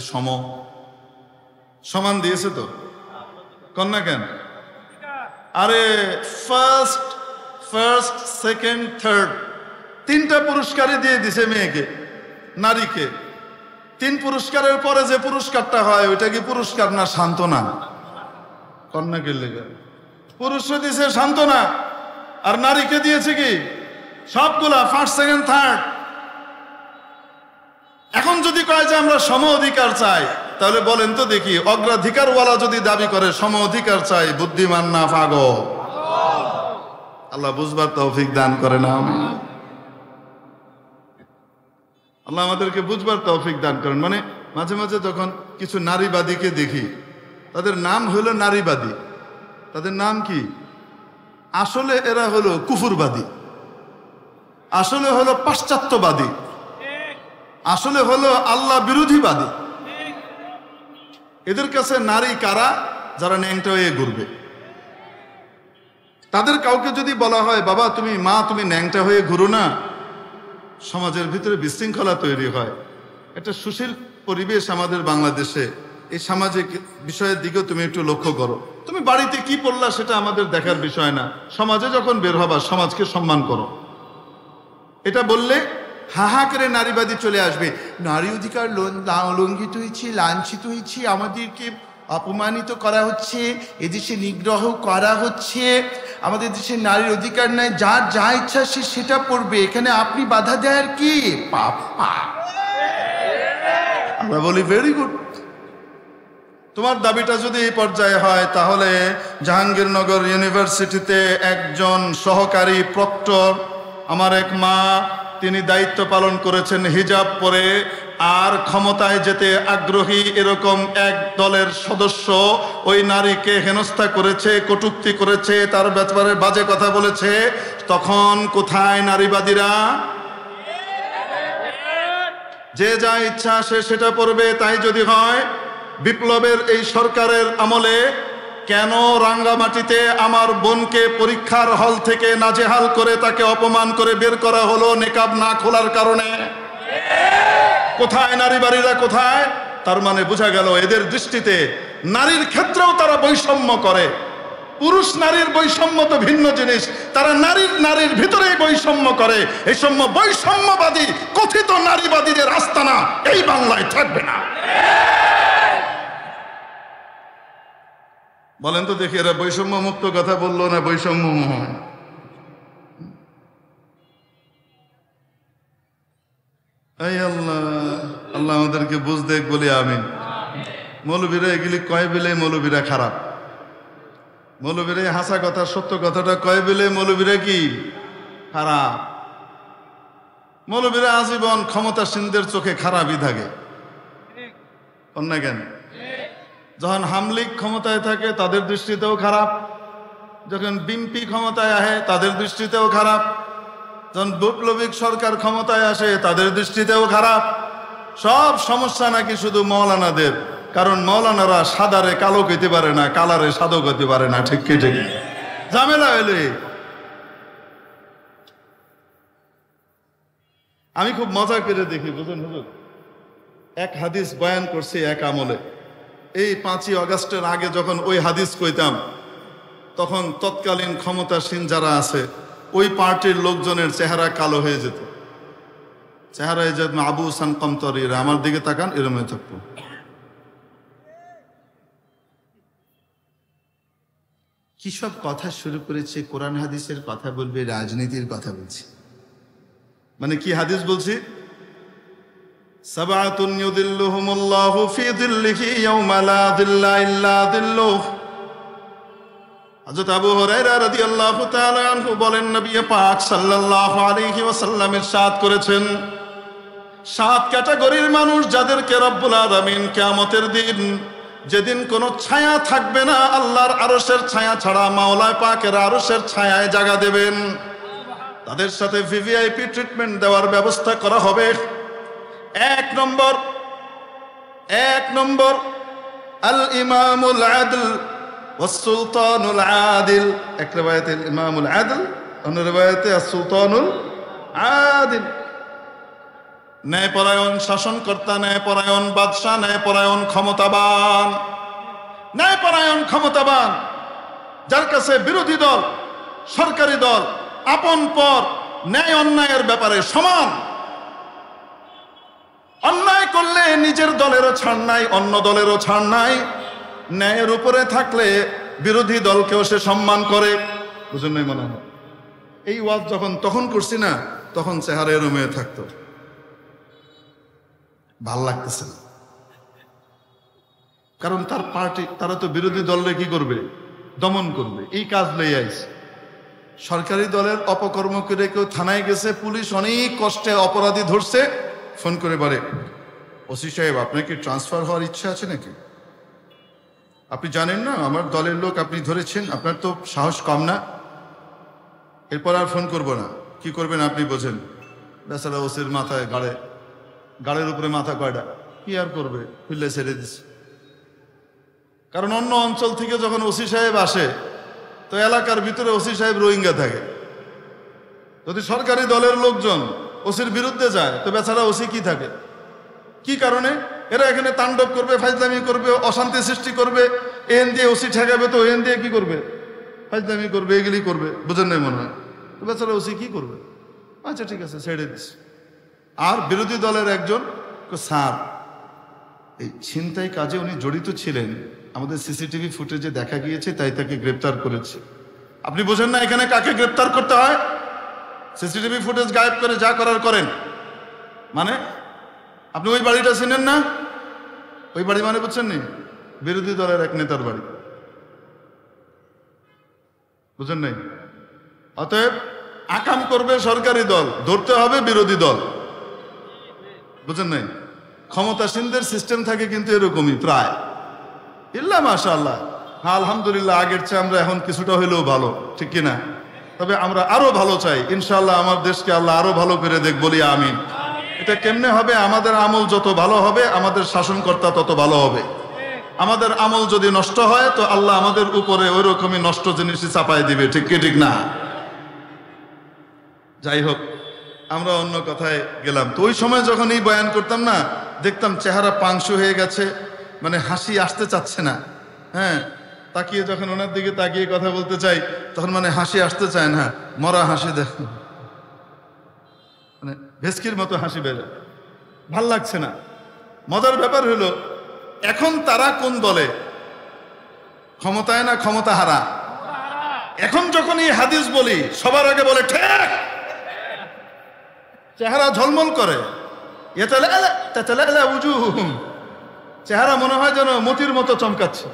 সমান দিয়েছে তো? কন্যা কেন? আরে ফার্স্ট সেকেন্ড থার্ড 3টা পুরস্কারই দিয়ে দিছে মেয়েকে, নারীকে। 3 পুরস্কারের পরে যে পুরস্কারটা হয়, ওইটা কি পুরস্কার না সান্ত্বনা? কন্যাকে লেগে পুরুষকে দিয়েছে সান্ত্বনা, আর নারীকে দিয়েছে কি? সবগুলা ফার্স্ট সেকেন্ড থার্ড। এখন যদি কয় যে আমরা সম অধিকার চাই, তাহলে বলেন তো দেখি, অগ্রাধিকারওয়ালা যদি দাবি করে সম অধিকার চাই, বুদ্ধিমান না পাগল? আল্লাহ বুঝবার তৌফিক দান করে না। আল্লাহ আমাদেরকে বুঝবার তৌফিক দান করেন। মানে মাঝে মাঝে যখন কিছু নারীবাদীকে দেখি, তাদের নাম হলো নারীবাদী। তাদের নাম কি? আসলে এরা হলো কুফুরবাদী, আসলে হলো পাশ্চাত্যবাদী, আসলে হলো আল্লাহ বিরোধীবাদী। এদের কাছে নারী কারা? যারা ন্যাংটা হয়ে ঘুরবে। তাদের কাউকে যদি বলা হয়, বাবা তুমি ন্যাংটা হয়ে ঘুরো না, সমাজের ভিতরে বিশৃঙ্খলা তৈরি হয়। একটা সুশীল পরিবেশ আমাদের বাংলাদেশে। এই সামাজিক বিষয়ের দিকেও তুমি একটু লক্ষ্য করো। তুমি বাড়িতে কি পড়লা সেটা আমাদের দেখার বিষয় না, সমাজে যখন বের হবা সমাজকে সম্মান করো। এটা বললে হাহা করে নারীবাদী চলে আসবে। নারী অধিকার লঙ্ঘিত হয়েছে, লাঞ্ছিত হয়েছে, আমাদেরকে অপমানিত করা হচ্ছে, এদেশে নিগ্রহ করা হচ্ছে, আমাদের দেশে নারীর অধিকার নাই, যার যা ইচ্ছা সে সেটা পড়বে, এখানে আপনি বাধা দেয়ার কি? পাপা। আমরা বলি ভেরি গুড। তোমার দাবিটা যদি এই পর্যায়ে হয়, তাহলে জাহাঙ্গীরনগর ইউনিভার্সিটিতে একজন সহকারী প্রক্টর, আমার এক মা, তিনি দায়িত্ব পালন করেছেন হিজাব পরে, আর ক্ষমতায় যেতে আগ্রহী এরকম এক দলের সদস্য ওই নারীকে হেনস্থা করেছে, কটূক্তি করেছে, তার ব্যাপারে বাজে কথা বলেছে। তখন কোথায় নারীবাদীরা? যে যা ইচ্ছা সে সেটা পড়বে। তাই যদি হয়, বিপ্লবের এই সরকারের আমলে কেন রাঙ্গামাটিতে আমার বোনকে পরীক্ষার হল থেকে নাজেহাল করে তাকে অপমান করে বের করা হলো নেকাব না খোলার কারণে? কোথায় নারীবাড়িরা, কোথায়? তার মানে বোঝা গেল এদের দৃষ্টিতে নারীর ক্ষেত্রেও তারা বৈষম্য করে। পুরুষ নারীর বৈষম্য তো ভিন্ন জিনিস, তারা নারীর ভিতরেই বৈষম্য করে। এই বৈষম্যবাদী কথিত নারীবাদীদের আস্তানা এই বাংলায় থাকবে না। বলেন তো দেখি, এরা বৈষম্য মুক্ত কথা বললো না বৈষম্য? এই আল্লাহ, আল্লাহ আমাদেরকে বুঝ দেখ বলি আমিন। মৌলবীরা এগুলি কয় বেলে মৌলবীরা খারাপ, মৌলবীরা হাসা কথা সত্য কথাটা কয় বেলে মৌলবীরা কি খারাপ। মৌলবীরা আজীবন ক্ষমতাসীনদের চোখে খারাপই থাকে, অন্য কেন? যখন হামলিক ক্ষমতায় থাকে তাদের দৃষ্টিতেও খারাপ, যখন বিএনপি ক্ষমতায় আসে তাদের দৃষ্টিতেও খারাপ, যখন বৈপ্লবিক সরকার ক্ষমতায় আসে তাদের দৃষ্টিতেও খারাপ। সব সমস্যা নাকি শুধু মৌলানাদের, কারণ মৌলানারা সাদারে কালো কইতে পারে না, কালারে সাদো কইতে পারে না। ঠিক কি ঠিক? ঝামেলা হইলে আমি খুব মজা করে দেখি, বুঝুন হুজুর, এক হাদিস বয়ান করছি এক আমলে। এই 5ই আগস্টের আগে যখন ওই হাদিস কইতাম, তখন তৎকালীন ক্ষমতাসীন যারা আছে ওই পার্টির লোকজনের চেহারা কালো হয়ে যেত। চেহারা হয়ে যেত আবু হাসান কমতরি, আমার দিকে তাকান, এরম হয়ে থাকতো। কি সব কথা শুরু করেছে, কোরআন হাদিসের কথা বলবে, রাজনীতির কথা বলছে। মানে কি হাদিস বলছি? সাবাতুন ইউযিল্লুহুমুল্লাহু ফি যিল্লিহি ইয়াওমা লা যিল্লা ইল্লা যিল্লুহ। হযরত আবু হুরায়রা রাদিয়াল্লাহু তাআলা আনহু বলেন, নবী পাক সাল্লাল্লাহু আলাইহি ওয়াসাল্লাম ইরশাদ করেছেন, 7 ক্যাটাগরির মানুষ যাদেরকে রব্বুল আলামিন কিয়ামতের দিন, যেদিন কোনো ছায়া থাকবে না আল্লাহর আরশের ছায়া ছাড়া, মাওলা পাকের আরশের ছায়ায় জায়গা দেবেন, তাদের সাথে ভিভিআইপি ট্রিটমেন্ট দেওয়ার ব্যবস্থা করা হবে। এক নম্বর আল ইমামুল আদল ওয়াস সুলতানুল আদিল। এক riwayate ইমামুল আদল, অন্য riwayate আস সুলতানুল আদিল। ন্যায়পরায়ণ শাসনকর্তা, ন্যায়পরায়ণ বাদশাহ, ন্যায়পরায়ণ ক্ষমতাবান। ন্যায়পরায়ণ ক্ষমতাবান যার কাছে বিরোধী দল সরকারি দল আপন পর ন্যায় অন্যায়ের ব্যাপারে সমান। অন্যায় করলে নিজের দলেরও ছাড় নাই, অন্য দলেরও ছাড় নাই। ন্যায়ের উপরে থাকলে বিরোধী দলকেও সে সম্মান করে। বুঝুন নাই মনে হয়? এই ওয়াজ যখন তখন করছি না, তখন চেহারা এরম হয়ে থাকতো, ভাল লাগতেছে না। কারণ তার পার্টি, তারা তো বিরোধী দলরে কি করবে? দমন করবে। এই কাজ লইয়া আইছে। সরকারি দলের অপকর্ম করে কেউ থানায় গেছে, পুলিশ অনেক কষ্টে অপরাধী ধরছে, ফোন করে বলে, ওসি সাহেব আপনার কি ট্রান্সফার হওয়ার ইচ্ছা আছে নাকি? আপনি জানেন না আমার দলের লোক আপনি ধরেছেন, আপনার তো সাহস কম না? এরপর আর ফোন করবো না। কি করবেন আপনি বোঝেন। বেচারা ওসির মাথায় গাড়ের উপরে মাথা কয়টা, কি আর করবে, খুললে ছেড়ে দিচ্ছে। কারণ অন্য অঞ্চল থেকে যখন ওসি সাহেব আসে, তো এলাকার ভিতরে ওসি সাহেব রোহিঙ্গা থাকে। যদি সরকারি দলের লোকজন ওসির বিরুদ্ধে যায়, তো বেচারা ওসি কি থাকে? কি কারণে? এরা এখানে তাণ্ডব করবে, ফাইজলামি করবে, অশান্তি সৃষ্টি করবে। এন দিয়ে ওসি ঠেকাবে, তো এন দিয়ে কি করবে? ফাইজলামি করবে, এগুলি করবে। বুঝেন নাই মনে হয়? তো বেচারা ওসি কি করবে? আচ্ছা ঠিক আছে, ছেড়ে দিস। আর বিরোধী দলের একজন, স্যার এই ছিনতাই কাজে উনি জড়িত ছিলেন, আমাদের সিসিটিভি ফুটেজে দেখা গিয়েছে, তাই তাকে গ্রেপ্তার করেছে। আপনি বোঝেন না এখানে কাকে গ্রেপ্তার করতে হয়? সিসিটিভি ফুটেজ গায়েব করে যা করার করেন। মানে আপনি ওই বাড়িটা চিনেন না? ওই বাড়ি মানে বুঝছেন নি? বিরোধী দলের এক নেতার বাড়ি। বুঝেন নাই? অতএব আকাম করবে সরকারি দল, ধরতে হবে বিরোধী দল। বুঝেন নাই? ক্ষমতাসীনদের সিস্টেম থাকে কিন্তু এরকমই প্রায়। ইল্লা মাশাআল্লাহ, আলহামদুলিল্লাহ, আগের চেয়ে আমরা এখন কিছুটা হইলেও ভালো, ঠিক কিনা? তবে আমরা আরো ভালো চাই। ইনশাআল্লাহ আমার দেশকে আল্লাহ আরো ভালো করে দেখ, বলি আমিন। এটা কেমনে হবে? আমাদের আমল যত ভালো হবে আমাদের শাসনকর্তা তত ভালো হবে। আমাদের আমল যদি নষ্ট হয় তো আল্লাহ আমাদের উপরে ওই রকমই নষ্ট জিনিসই চাপাই দিবে, ঠিক কি ঠিক না? যাই হোক, আমরা অন্য কথায় গেলাম। তো ওই সময় যখন এই বয়ান করতাম না, দেখতাম চেহারা পাংশু হয়ে গেছে, মানে হাসি আসতে চাচ্ছে না। হ্যাঁ, তাকিয়ে যখন ওনার দিকে তাকিয়ে কথা বলতে চাই তখন মানে হাসি আসতে চায় না, মরা হাসি দেখ, মানে ভেস্কির মতো হাসি বেরোয়, ভাল লাগছে না। মজার ব্যাপার হলো এখন তারা কোন দলে, ক্ষমতায় না ক্ষমতা হারা? এখন যখন এই হাদিস বলি সবার আগে বলে ঠিক, চেহারা ঝলমল করে, চেহারা মনে হয় যেন মতির মতো চমকাচ্ছে।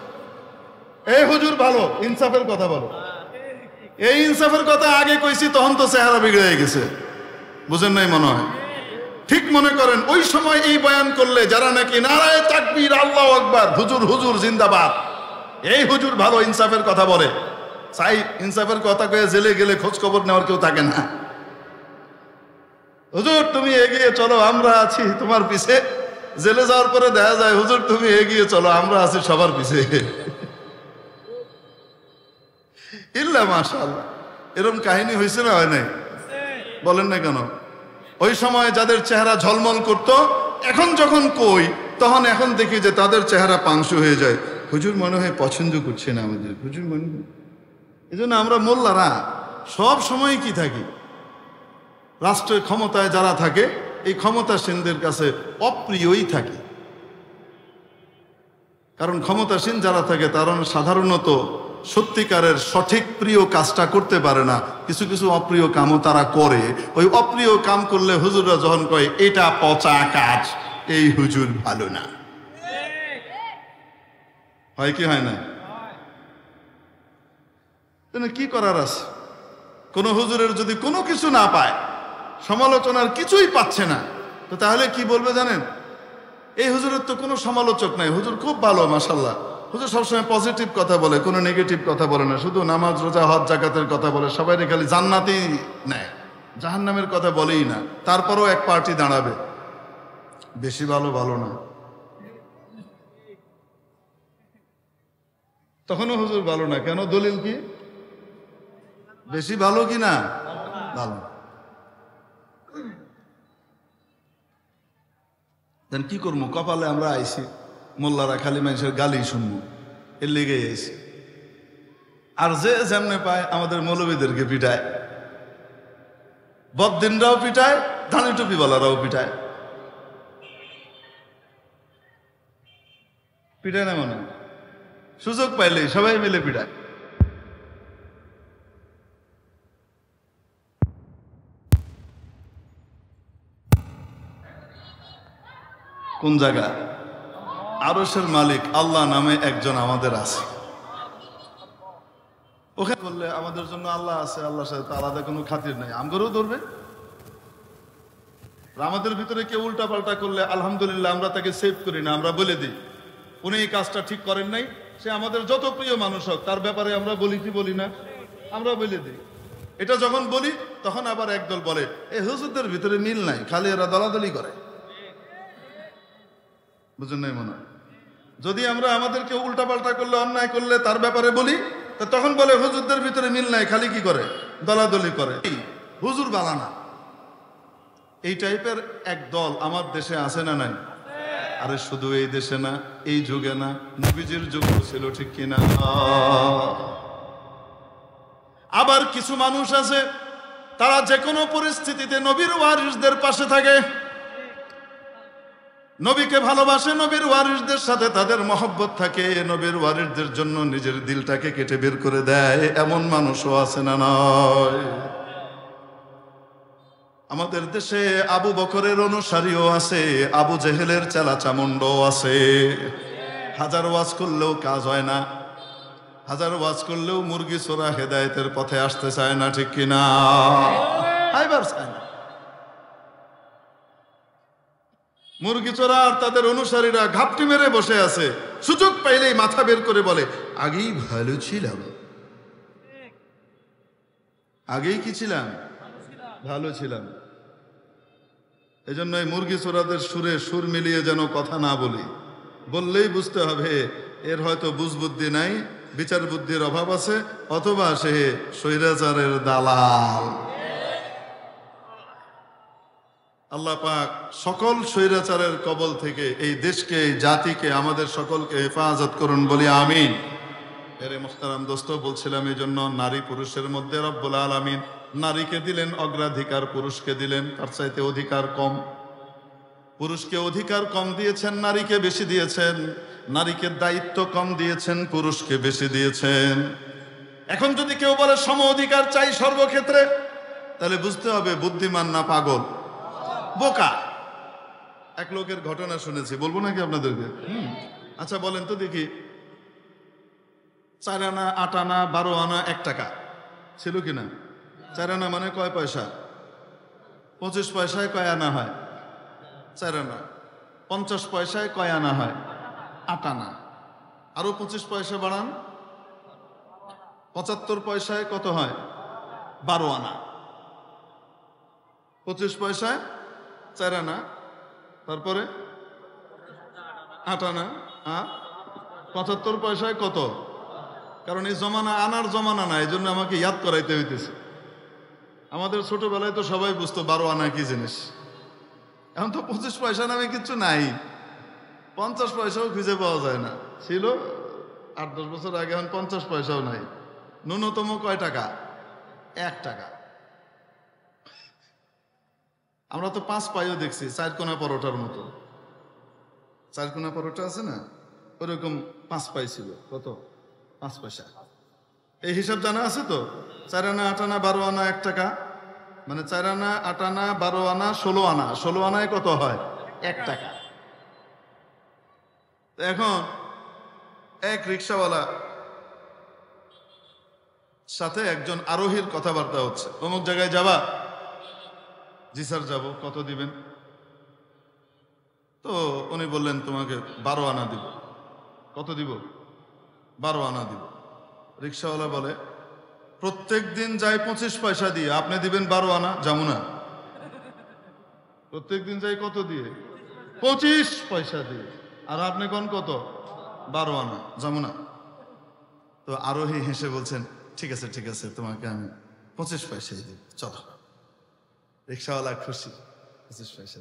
এই হুজুর ভালো, ইনসাফের কথা বলো। এই ইনসাফের কথা আগে কইছি তখন তো চেহারা বিগড়ে গেছে, বুঝেন নাই মনে হয়। ঠিক মনে করেন ওই সময় এই বয়ান করলে যারা নাকি নারায়ে তাকবীর আল্লাহু আকবার, হুজুর হুজুর জিন্দাবাদ, এই হুজুর ভালো, ইনসাফের কথা বলে, চাই ইনসাফের কথা কয়ে জেলে গেলে খোঁজ খবর নেওয়ার কেউ থাকে না। হুজুর তুমি এগিয়ে চলো, আমরা আছি তোমার পিছে। জেলে যাওয়ার পরে দেখা যায় হুজুর তুমি এগিয়ে চলো, আমরা আছি সবার পিছে। ইল্লা মাশাআল্লাহ, এরকম কাহিনী হয়েছে না? হয় নাই? বলেন না কেন? ওই সময় যাদের চেহারা ঝলমল করত, এখন যখন কই তখন এখন দেখি যে তাদের চেহারা পাংশু হয়ে যায়। হুজুর মনে হয় পছন্দ করছে না আমাদের, হুজুর মনে হয়। এই জন্য আমরা মোল্লারা সব সময় কি থাকি, রাষ্ট্রের ক্ষমতায় যারা থাকে এই ক্ষমতাসীনদের কাছে অপ্রিয়ই থাকে। কারণ ক্ষমতাসীন যারা থাকে তারা সাধারণত সত্যিকারের সঠিক প্রিয় কাজটা করতে পারে না, কিছু কিছু অপ্রিয় কামও তারা করে। ওই অপ্রিয় কাম করলে হুজুররা যখন কয় এটা পচা কাজ, এই হুজুর ভালো না, হয় কি হয় না? কি করার আছে? কোন হুজুরের যদি কোনো কিছু না পায়, সমালোচনার কিছুই পাচ্ছে না, তো তাহলে কি বলবে জানেন? এই হুজুরের তো কোনো সমালোচক নাই, হুজুর খুব ভালো মাশাআল্লাহ, হুজুর সবসময় পজিটিভ কথা বলে, কোনো নেগেটিভ কথা বলে না, শুধু নামাজ রোজা হজ জাকাতের কথা বলে, সবাই খালি জান্নাতি নেয়, জাহান্নামের কথা বলেই না। তারপরও এক পার্টি দাঁড়াবে, বেশি ভালো ভালো না, তখনও হুজুর ভালো না। কেন? দলিল কি? বেশি ভালো কি না ভালো? কি করবো? কপালে আমরা আইছি, মোল্লারা খালি মানুষের গালি শুনবো, এর লেগে আইছি। আর যে যেমনে পায় আমাদের মৌলবীদেরকে পিটায়, বদ্দিনরাও পিটায়, ধানি টুপিওয়ালারাও পিটায়। পিটায় না মনে, সুযোগ পাইলেই সবাই মিলে পিটায়। কোন জায়গা? আরশের মালিক আল্লাহ নামে একজন আমাদের আছে। ওখানে বললে আমাদের জন্য আল্লাহ আছে, আল্লাহর সাথে আলাদা কোনো খাতির নাই, আমগরেও ধরবে। আমাদের ভিতরে কেউ উল্টা পাল্টা করলে আলহামদুলিল্লাহ আমরা তাকে সেভ করি না, আমরা বলে দিই উনি এই কাজটা ঠিক করেন নাই, সে আমাদের যত প্রিয় মানুষ হোক তার ব্যাপারে আমরা বলি কি বলি না? আমরা বলে দিই। এটা যখন বলি তখন আবার একদল বলে এই হুজুরদের ভিতরে মিল নাই, খালি এরা দলাদলি করে। বুঝেন নাই মনে হয়? যদি আমরা আমাদেরকে উল্টা পাল্টা করলে, অন্যায় করলে তার ব্যাপারে বলি, তখন বলে হুজুরদের ভিতরে মিল নাই, খালি কি করে? দলাদলি করে, হুজুর বালানা। এই টাইপের এক দল আমার দেশে আছে না নাই? আরে শুধু এই দেশে না, এই যুগে না, নবীজির যুগও ছিল, ঠিক কিনা? আবার কিছু মানুষ আছে তারা যে কোনো পরিস্থিতিতে নবীর ওয়ারিসদের পাশে থাকে, নবীকে ভালোবাসে, নবীর ওয়ারিসদের সাথে তাদের মহব্বত থাকে, নবীর ওয়ারিসদের জন্য নিজের দিলটাকে কেটে বের করে দেয়, এমন মানুষও আছে না নয়? আমাদের দেশে আবু বকরের অনুসারীও আছে, আবু জেহেলের চেলা চামুন্ডও আছে। হাজার ওয়াজ করলেও কাজ হয় না, হাজার ওয়াজ করলেও মুরগি চোরা হেদায়েতের পথে আসতে চায় না, ঠিক কিনা? আইবার চায় না। মুরগি চোরা আর তাদের অনুসারীরা ঘাপটি মেরে বসে আছে, সুযোগ পাইলেই মাথা বের করে বলে আগেই ভালো ছিলাম। আগেই কি ছিলাম? ভালো ছিলাম। এই জন্য এই মুরগি চোরাদের সুরে সুর মিলিয়ে যেন কথা না বলি, বললেই বুঝতে হবে এর হয়তো বুঝবুদ্ধি নাই, বিচার বুদ্ধির অভাব আছে, অথবা সে স্বৈরাচারের দালাল। আল্লাহ পাক সকল স্বৈরাচারের কবল থেকে এই দেশকে, এই জাতিকে, আমাদের সকলকে হেফাজত করুন বলি আমিন। এরে মুহতারাম দোস্ত, বলছিলাম এই জন্য নারী পুরুষের মধ্যে রব্বুল আলামিন নারীকে দিলেন অগ্রাধিকার, পুরুষকে দিলেন তার চাইতে অধিকার কম। পুরুষকে অধিকার কম দিয়েছেন, নারীকে বেশি দিয়েছেন। নারীকে দায়িত্ব কম দিয়েছেন, পুরুষকে বেশি দিয়েছেন। এখন যদি কেউ বলে সম অধিকার চাই সর্বক্ষেত্রে, তাহলে বুঝতে হবে বুদ্ধিমান না পাগল, বোকা। এক লোকের ঘটনা শুনেছি, বলবো নাকি আপনাদেরকে? আচ্ছা বলেন তো দেখি, 4 আনা 8 আনা 12 আনা 1 টাকা ছিল কিনা? 4 আনা মানে কয় পয়সা? 25 পয়সায় কয় আনা হয়? 4 আনা। 50 পয়সায় কয় আনা হয়? 8 আনা। আরো 25 পয়সা বাড়ান, 75 পয়সায় কত হয়? 12 আনা। 25 পয়সায় 4 আনা, তারপরে 8 আনা, আর 75 পয়সায় কত? কারণ এই জমানা আনার জমানা না, এই জন্য আমাকে ইয়াদ করাইতে হইতেছে। আমাদের ছোটবেলায় তো সবাই বুঝতো 12 আনা কি জিনিস। এখন তো 25 পয়সা নামে কিছু নাই, 50 পয়সাও খুঁজে পাওয়া যায় না। ছিল 8-10 বছর আগে, এখন 50 পয়সাও নাই। ন্যূনতম কয় টাকা? 1 টাকা। আমরা তো 5 পাইও দেখছি, 4 কোনা পরোটার মতো। 4 কোনা পরোটা আছে না, ওরকম 5 পাই ছিল। কত? 5 পয়সা। এই হিসাব জানা আছে তো? 4 আনা 8 আনা 12 আনা 1 টাকা, মানে 4 আনা 8 আনা 12 আনা 16 আনা। 16 আনায় কত হয়? 1 টাকা। এখন এক রিক্সাওয়ালা সাথে একজন আরোহীর কথাবার্তা হচ্ছে, অমুক জায়গায় যাবা? জি স্যার যাব। কত দিবেন? তো উনি বললেন তোমাকে 12 আনা দিব। কত দিব? 12 আনা দিব। রিক্সাওয়ালা বলে প্রত্যেক দিন যাই 25 পয়সা দিয়ে, আপনি দিবেন 12 আনা? যাবো না। প্রত্যেক দিন যাই কত দিয়ে? 25 পয়সা দিয়ে। আর আপনি কোন কত? 12 আনা, যাবো না। তো আরোহী হেসে বলছেন ঠিক আছে ঠিক আছে, তোমাকে আমি 25 পয়সাই দিই, চলো। রিক্সাওয়ালা খুশি, 25 পয়সা।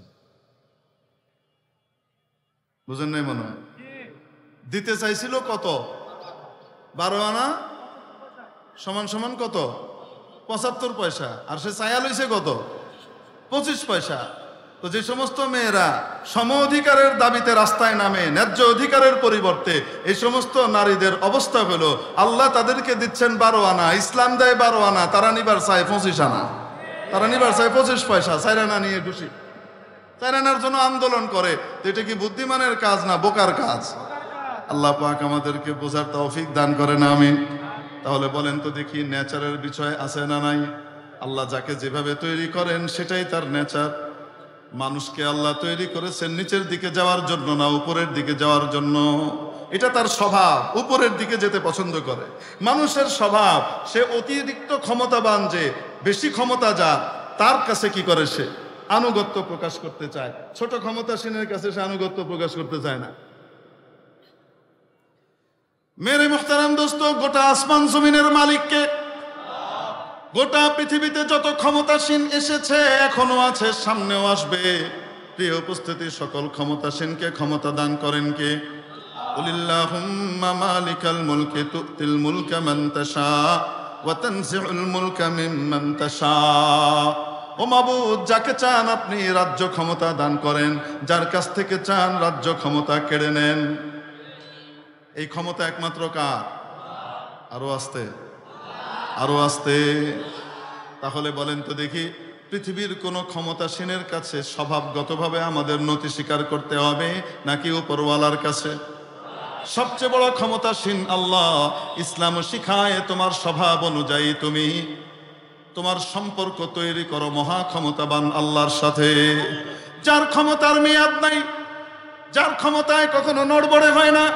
বুঝেন নাই মনে হয়? দিতে চাইছিল কত? 12 আনা সমান সমান কত? 75 পয়সা। আর সে চায়া লইছে কত? 25 পয়সা। তো যে সমস্ত মেয়েরা সম অধিকারের দাবিতে রাস্তায় নামে, ন্যায্য অধিকারের পরিবর্তে এই সমস্ত নারীদের অবস্থা হলো আল্লাহ তাদেরকে দিচ্ছেন 12 আনা, ইসলাম দেয় 12 আনা, তারা নিবার চায় 25 আনা। তারা নিবার চায় 25 পয়সা, 4 আনা নিয়ে খুশি। 4 আনার জন্য আন্দোলন করে। তো এটা কি বুদ্ধিমানের কাজ না বোকার কাজ? আল্লাহ পাক আমাদেরকে বোঝার তৌফিক দান করেন, আমিন। তাহলে বলেন তো দেখি, নেচারের বিষয় আছে না নাই? আল্লাহ যাকে যেভাবে তৈরি করেন সেটাই তার নেচার। মানুষকে আল্লাহ তৈরি করেছেন নিচের দিকে যাওয়ার জন্য না, উপরের দিকে যাওয়ার জন্য। এটা তার স্বভাব, উপরের দিকে যেতে পছন্দ করে। মানুষের স্বভাব, সে অতিরিক্ত ক্ষমতাবান, যে বেশি ক্ষমতা যা তার কাছে কি করে, সে আনুগত্য প্রকাশ করতে চায়। ছোট ক্ষমতাসীনের কাছে সে আনুগত্য প্রকাশ করতে চায় না। মেরে মুহতারাম দোস্ত, গোটা আসমান জমিনের মালিককে, গোটা পৃথিবীতে যত ক্ষমতাসীন এসেছে, এখনো আছে, সামনেও আসবে, প্রিয় উপস্থিতি, সকল ক্ষমতাসীনকে ক্ষমতা দান করেন কে? কুলিল্লাহুম্মা মালিকাল মুলকি তুতিল মুলকা মান তাশা ওয়া তানজিউল মুলকা মিম্মান তাশা। ও মাবুদ, যাকে চান আপনি রাজ্য ক্ষমতা দান করেন, যার কাছ থেকে চান রাজ্য ক্ষমতা কেড়ে নেন। এই ক্ষমতা একমাত্র কার? আরো আসতে, আরো আসতে। তাহলে বলেন তো দেখি, পৃথিবীর কোন ক্ষমতাসীনের কাছে স্বভাবগতভাবে আমাদের নতি স্বীকার করতে হবে নাকি উপরওয়ালার কাছে? সবচেয়ে বড় ক্ষমতাসীন আল্লাহ। ইসলাম শিখায় তোমার স্বভাব অনুযায়ী তুমি তোমার সম্পর্ক তৈরি করো মহা ক্ষমতাবান আল্লাহর সাথে, যার ক্ষমতার মেয়াদ নাই, যার ক্ষমতায় কখনো নড়বড়ে হয় না,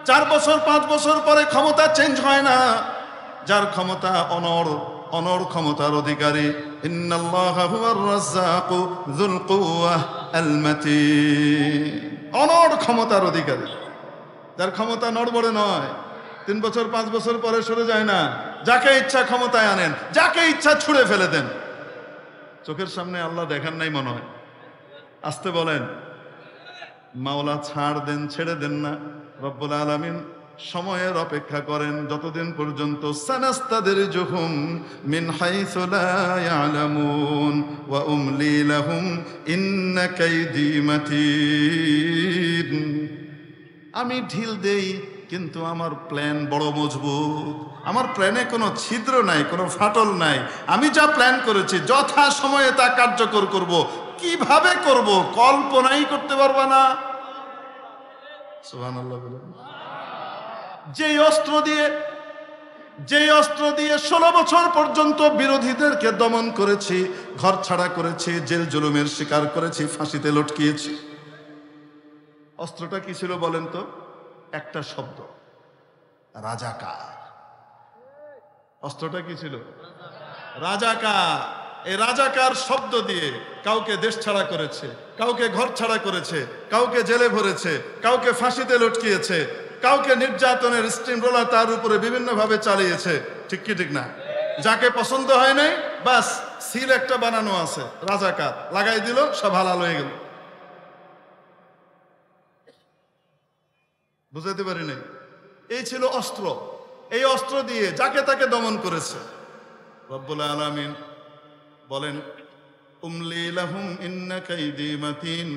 4 বছর 5 বছর পরে ক্ষমতা চেঞ্জ হয় না, যার ক্ষমতা অনড়, অনড় ক্ষমতার অধিকারী। ইন্নাল্লাহা হুয়ার রাজ্জাকু যুল কুওয়াহ আল মাতিন। অনড় ক্ষমতার অধিকারী, যার ক্ষমতা নড়বড়ে নয়, 3 বছর 5 বছর পরে সরে যায় না। যাকে ইচ্ছা ক্ষমতায় আনেন, যাকে ইচ্ছা ছুঁড়ে ফেলে দেন। চোখের সামনে আল্লাহ দেখেন নাই মনে হয়? আসতে বলেন, মাওলা ছাড় দেন, ছেড়ে দেন না। রব্বুল আলামিন সময়ের অপেক্ষা করেন যতদিন পর্যন্ত সানাস্তাদরিজুহুম মিন হাইসু লা ইয়ালামুন ওয়া উমলি লাহুম ইন্না কাইদি মাতিন। আমি ঢিল দেই, কিন্তু আমার প্ল্যান বড় মজবুত। আমার প্ল্যানে কোনো ছিদ্র নাই, কোনো ফাটল নাই। আমি যা প্ল্যান করেছি যথা সময়ে তা কার্যকর করব। কিভাবে করব কল্পনাই করতে পারবা না। সুবহানাল্লাহ বলেন। যেই অস্ত্র দিয়ে 16 বছর পর্যন্ত বিরোধীদেরকে দমন করেছি, ঘর ছাড়া করেছি, জেল জুলুমের শিকার করেছি, ফাঁসিতে লটকিয়েছি। অস্ত্রটা কি ছিল বলেন তো? একটা শব্দ, রাজাকার। অস্ত্রটা কি ছিল? রাজাকার। এই রাজাকার শব্দ দিয়ে কাউকে দেশ ছাড়া করেছে, কাউকে ঘর ছাড়া করেছে, কাউকে জেলে ভরেছে, কাউকে ফাঁসিতে লটকিয়েছে, কাউকে নির্যাতনের স্টিম রোলার তার উপরে বিভিন্ন ভাবে চালিয়েছে। ঠিক কি ঠিক না? যাকে পছন্দ হয় নাই, বাস সিল একটা বানানো আছে, রাজাকার, লাগাই দিল, সব হালাল হয়ে গেল। বুঝাতে পারি নাই? এই ছিল অস্ত্র। এই অস্ত্র দিয়ে যাকে তাকে দমন করেছে। রব্বুল আলামিন বলেন, উমলি লাহুম ইন্না কাইদি মাতিন।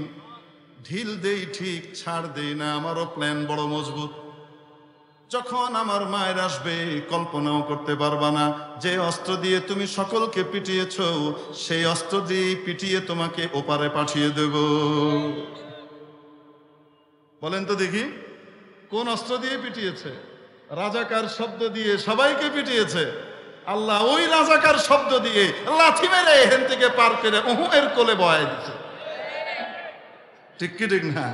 ঢিল দেই ঠিক, ছাড় দেই না, আমারও প্ল্যান বড় মজবুত। যখন আমার মায়ের আসবে কল্পনাও করতে পারবা না। যে অস্ত্র দিয়ে তুমি সকলকে পিটিয়েছ, সেই অস্ত্র দিয়ে পিটিয়ে তোমাকে ওপারে পাঠিয়ে দেব। বলেন তো দেখি, কোন অস্ত্র দিয়ে পিটিয়েছে? রাজাকার শব্দ দিয়ে সবাইকে পিটিয়েছে। আল্লাহ ওই রাজাকার শব্দ দিয়ে লাথি মেরে এখান থেকে পার করে এর কোলে বয়াই দিচ্ছে। ঠিক কি ঠিক না?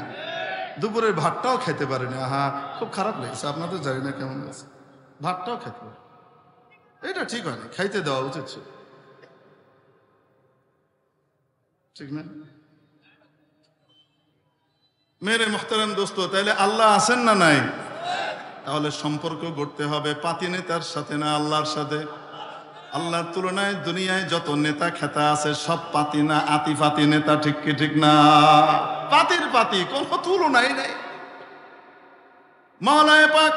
দুপুরের ভাতটাও খেতে পারেনি। আহা, খুব খারাপ লেগেছে। আপনাদের জানি না কেমন আছে, ভাতটাও খেতে পারে, এটা ঠিক হয়নি, খাইতে দেওয়া উচিত ছিল। ঠিক না? মেরে মুহতারাম দোস্ত, তাইলে আল্লাহ আছেন না নাই? তাহলে সম্পর্ক গড়তে হবে পাতি নেতার সাথে না, আল্লাহর সাথে। আল্লাহর তুলনায় দুনিয়ায় যত নেতা খেতা আছে সব পাতি না, আতি ফাতি নেতা। ঠিক কি ঠিক না? পাতির পাতি, কোনো তুলনাই নাই। মাওলানা পাক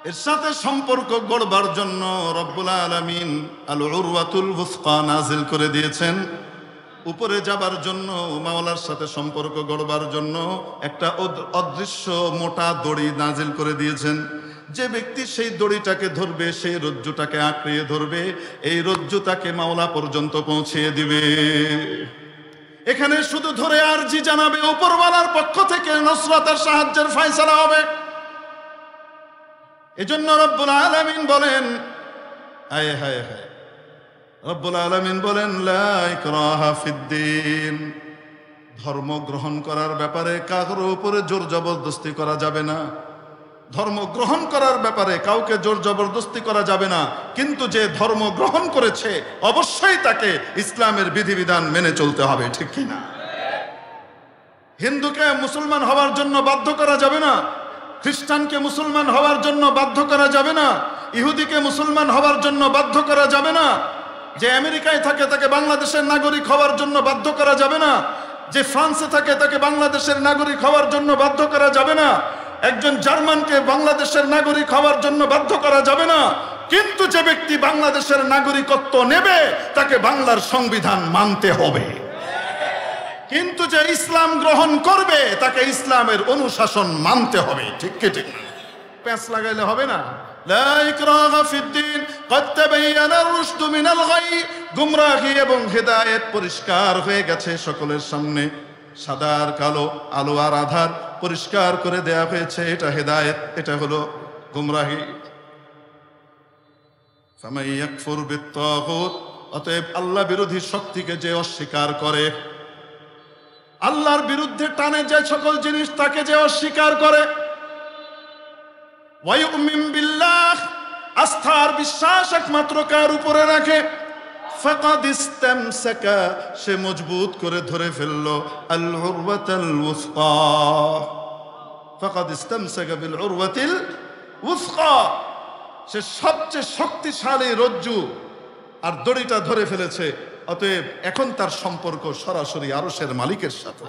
এর সাথে সম্পর্ক গড়বার জন্য রব্বুল আলামিন আল উরওয়াতুল ওয়াসকা নাজিল করে দিয়েছেন। উপরে যাবার জন্য, মাওলার সাথে সম্পর্ক গড়বার জন্য একটা অদৃশ্য মোটা দড়ি নাজিল করে দিয়েছেন। যে ব্যক্তি সেই দড়িটাকে ধরবে, সেই রজ্জুটাকে আঁকড়িয়ে ধরবে, এই রজ্জু তাকে মাওলা পর্যন্ত পৌঁছিয়ে দিবে। এখানে শুধু ধরে আরজি জানাবে, উপরওয়ালার পক্ষ থেকে নসরত আর সাহায্যের ফয়সালা হবে। এজন্য রব্বুল আলামিন বলেন, হায় হায় হায়, রব্বুল আলামিন বলেন, লা ইকরাহা ফিদ্দিন। ধর্ম গ্রহণ করার ব্যাপারে কারোর উপরে জোর জবরদস্তি করা যাবে না। ধর্ম গ্রহণ করার ব্যাপারে কাউকে জোর জবরদস্তি করা যাবে না। কিন্তু যে ধর্ম গ্রহণ করেছে অবশ্যই তাকে ইসলামের বিধিবিধান মেনে চলতে হবে। ঠিক কি না? হিন্দুকে মুসলমান হওয়ার জন্য বাধ্য করা যাবে না, খ্রিস্টানকে মুসলমান হওয়ার জন্য বাধ্য করা যাবে না, ইহুদিকে মুসলমান হওয়ার জন্য বাধ্য করা যাবে না। যে আমেরিকায় থাকে তাকে বাংলাদেশের নাগরিক হওয়ার জন্য বাধ্য করা যাবে না। যে ফ্রান্সে থাকে তাকে বাংলাদেশের নাগরিক হওয়ার জন্য বাধ্য করা যাবে না। একজন জার্মানকে বাংলাদেশের নাগরিক হওয়ার জন্য বাধ্য করা যাবে না। কিন্তু যে ব্যক্তি বাংলাদেশের নাগরিকত্ব নেবে তাকে বাংলার সংবিধান মানতে হবে। কিন্তু যে ইসলাম গ্রহণ করবে তাকে ইসলামের অনুশাসন মানতে হবে। ঠিক কি ঠিক না? প্যাঁচ লাগাইলে হবে না। লা ইকরাহা ফিদ্দিন ক্বাদ তাবায়্যানার রুশদু মিনাল গাই। গুমরাহি এবং হেদায়েত পরিষ্কার হয়ে গেছে সকলের সামনে। সাদা আর কালো, আলো আর আধার পরিষ্কার করে দেয়া হয়েছে। এটা হেদায়েত, এটা হলো গুমরাহি। ফামান ইয়াকফুর বিত-তাগুত, অতএব আল্লাহ বিরোধী শক্তিকে যে অস্বীকার করে, আল্লাহর বিরুদ্ধে টানে যে সকল জিনিস তাকে যে অস্বীকার করে, ওয়া ইউমিন বিল্লাহ, আস্থা আর বিশ্বাস একমাত্র কার উপরে রাখে? ফাকাদ ইসতামসাকা, সে মজবুত করে ধরে ফেললো আল উরওয়াতাল উসকা। ফাকাদ ইসতামসাকা বিল উরওয়াতিল উসকা, সে সবচেয়ে শক্তিশালী রজ্জু আর দড়িটা ধরে ফেলেছে। অতএব এখন তার সম্পর্ক সরাসরি আরশের মালিকের সাথে।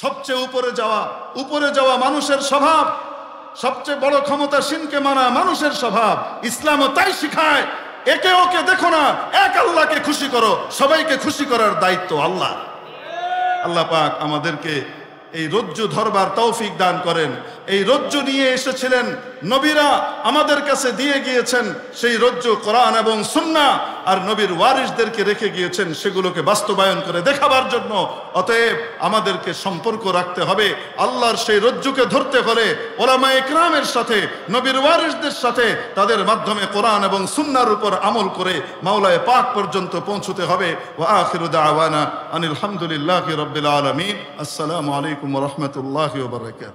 সবচেয়ে উপরে যাওয়া মানুষের স্বভাব, সবচেয়ে বড় ক্ষমতাসীনকে মানা মানুষের স্বভাব। ইসলামও তাই শিখায়, একে ওকে দেখো না, এক আল্লাহকে খুশি করো। সবাইকে খুশি করার দায়িত্ব আল্লাহ। আল্লাহ পাক আমাদেরকে এই রজ্জু ধরবার তৌফিক দান করেন। এই রজ্জু নিয়ে এসেছিলেন নবীরা, আমাদের কাছে দিয়ে গিয়েছেন সেই রজ্জু কোরআন এবং সুন্নাহ, আর নবীর ওয়ারিসদেরকে রেখে গিয়েছেন সেগুলোকে বাস্তবায়ন করে দেখাবার জন্য। অতএব আমাদেরকে সম্পর্ক রাখতে হবে আল্লাহর সেই রজ্জুকে ধরতে হলে ওলামায়ে কেরামের সাথে, নবীর ওয়ারিসদের সাথে, তাদের মাধ্যমে কোরআন এবং সুন্নাহর উপর আমল করে মাওলায়ে পাক পর্যন্ত পৌঁছতে হবে। ওয়া আখিরু দাওয়ানা আনিল হামদুলিল্লাহি রাব্বিল আলামিন। আসসালামু আলাইকুম ওয়া রাহমাতুল্লাহি ওয়া বারাকাতুহু।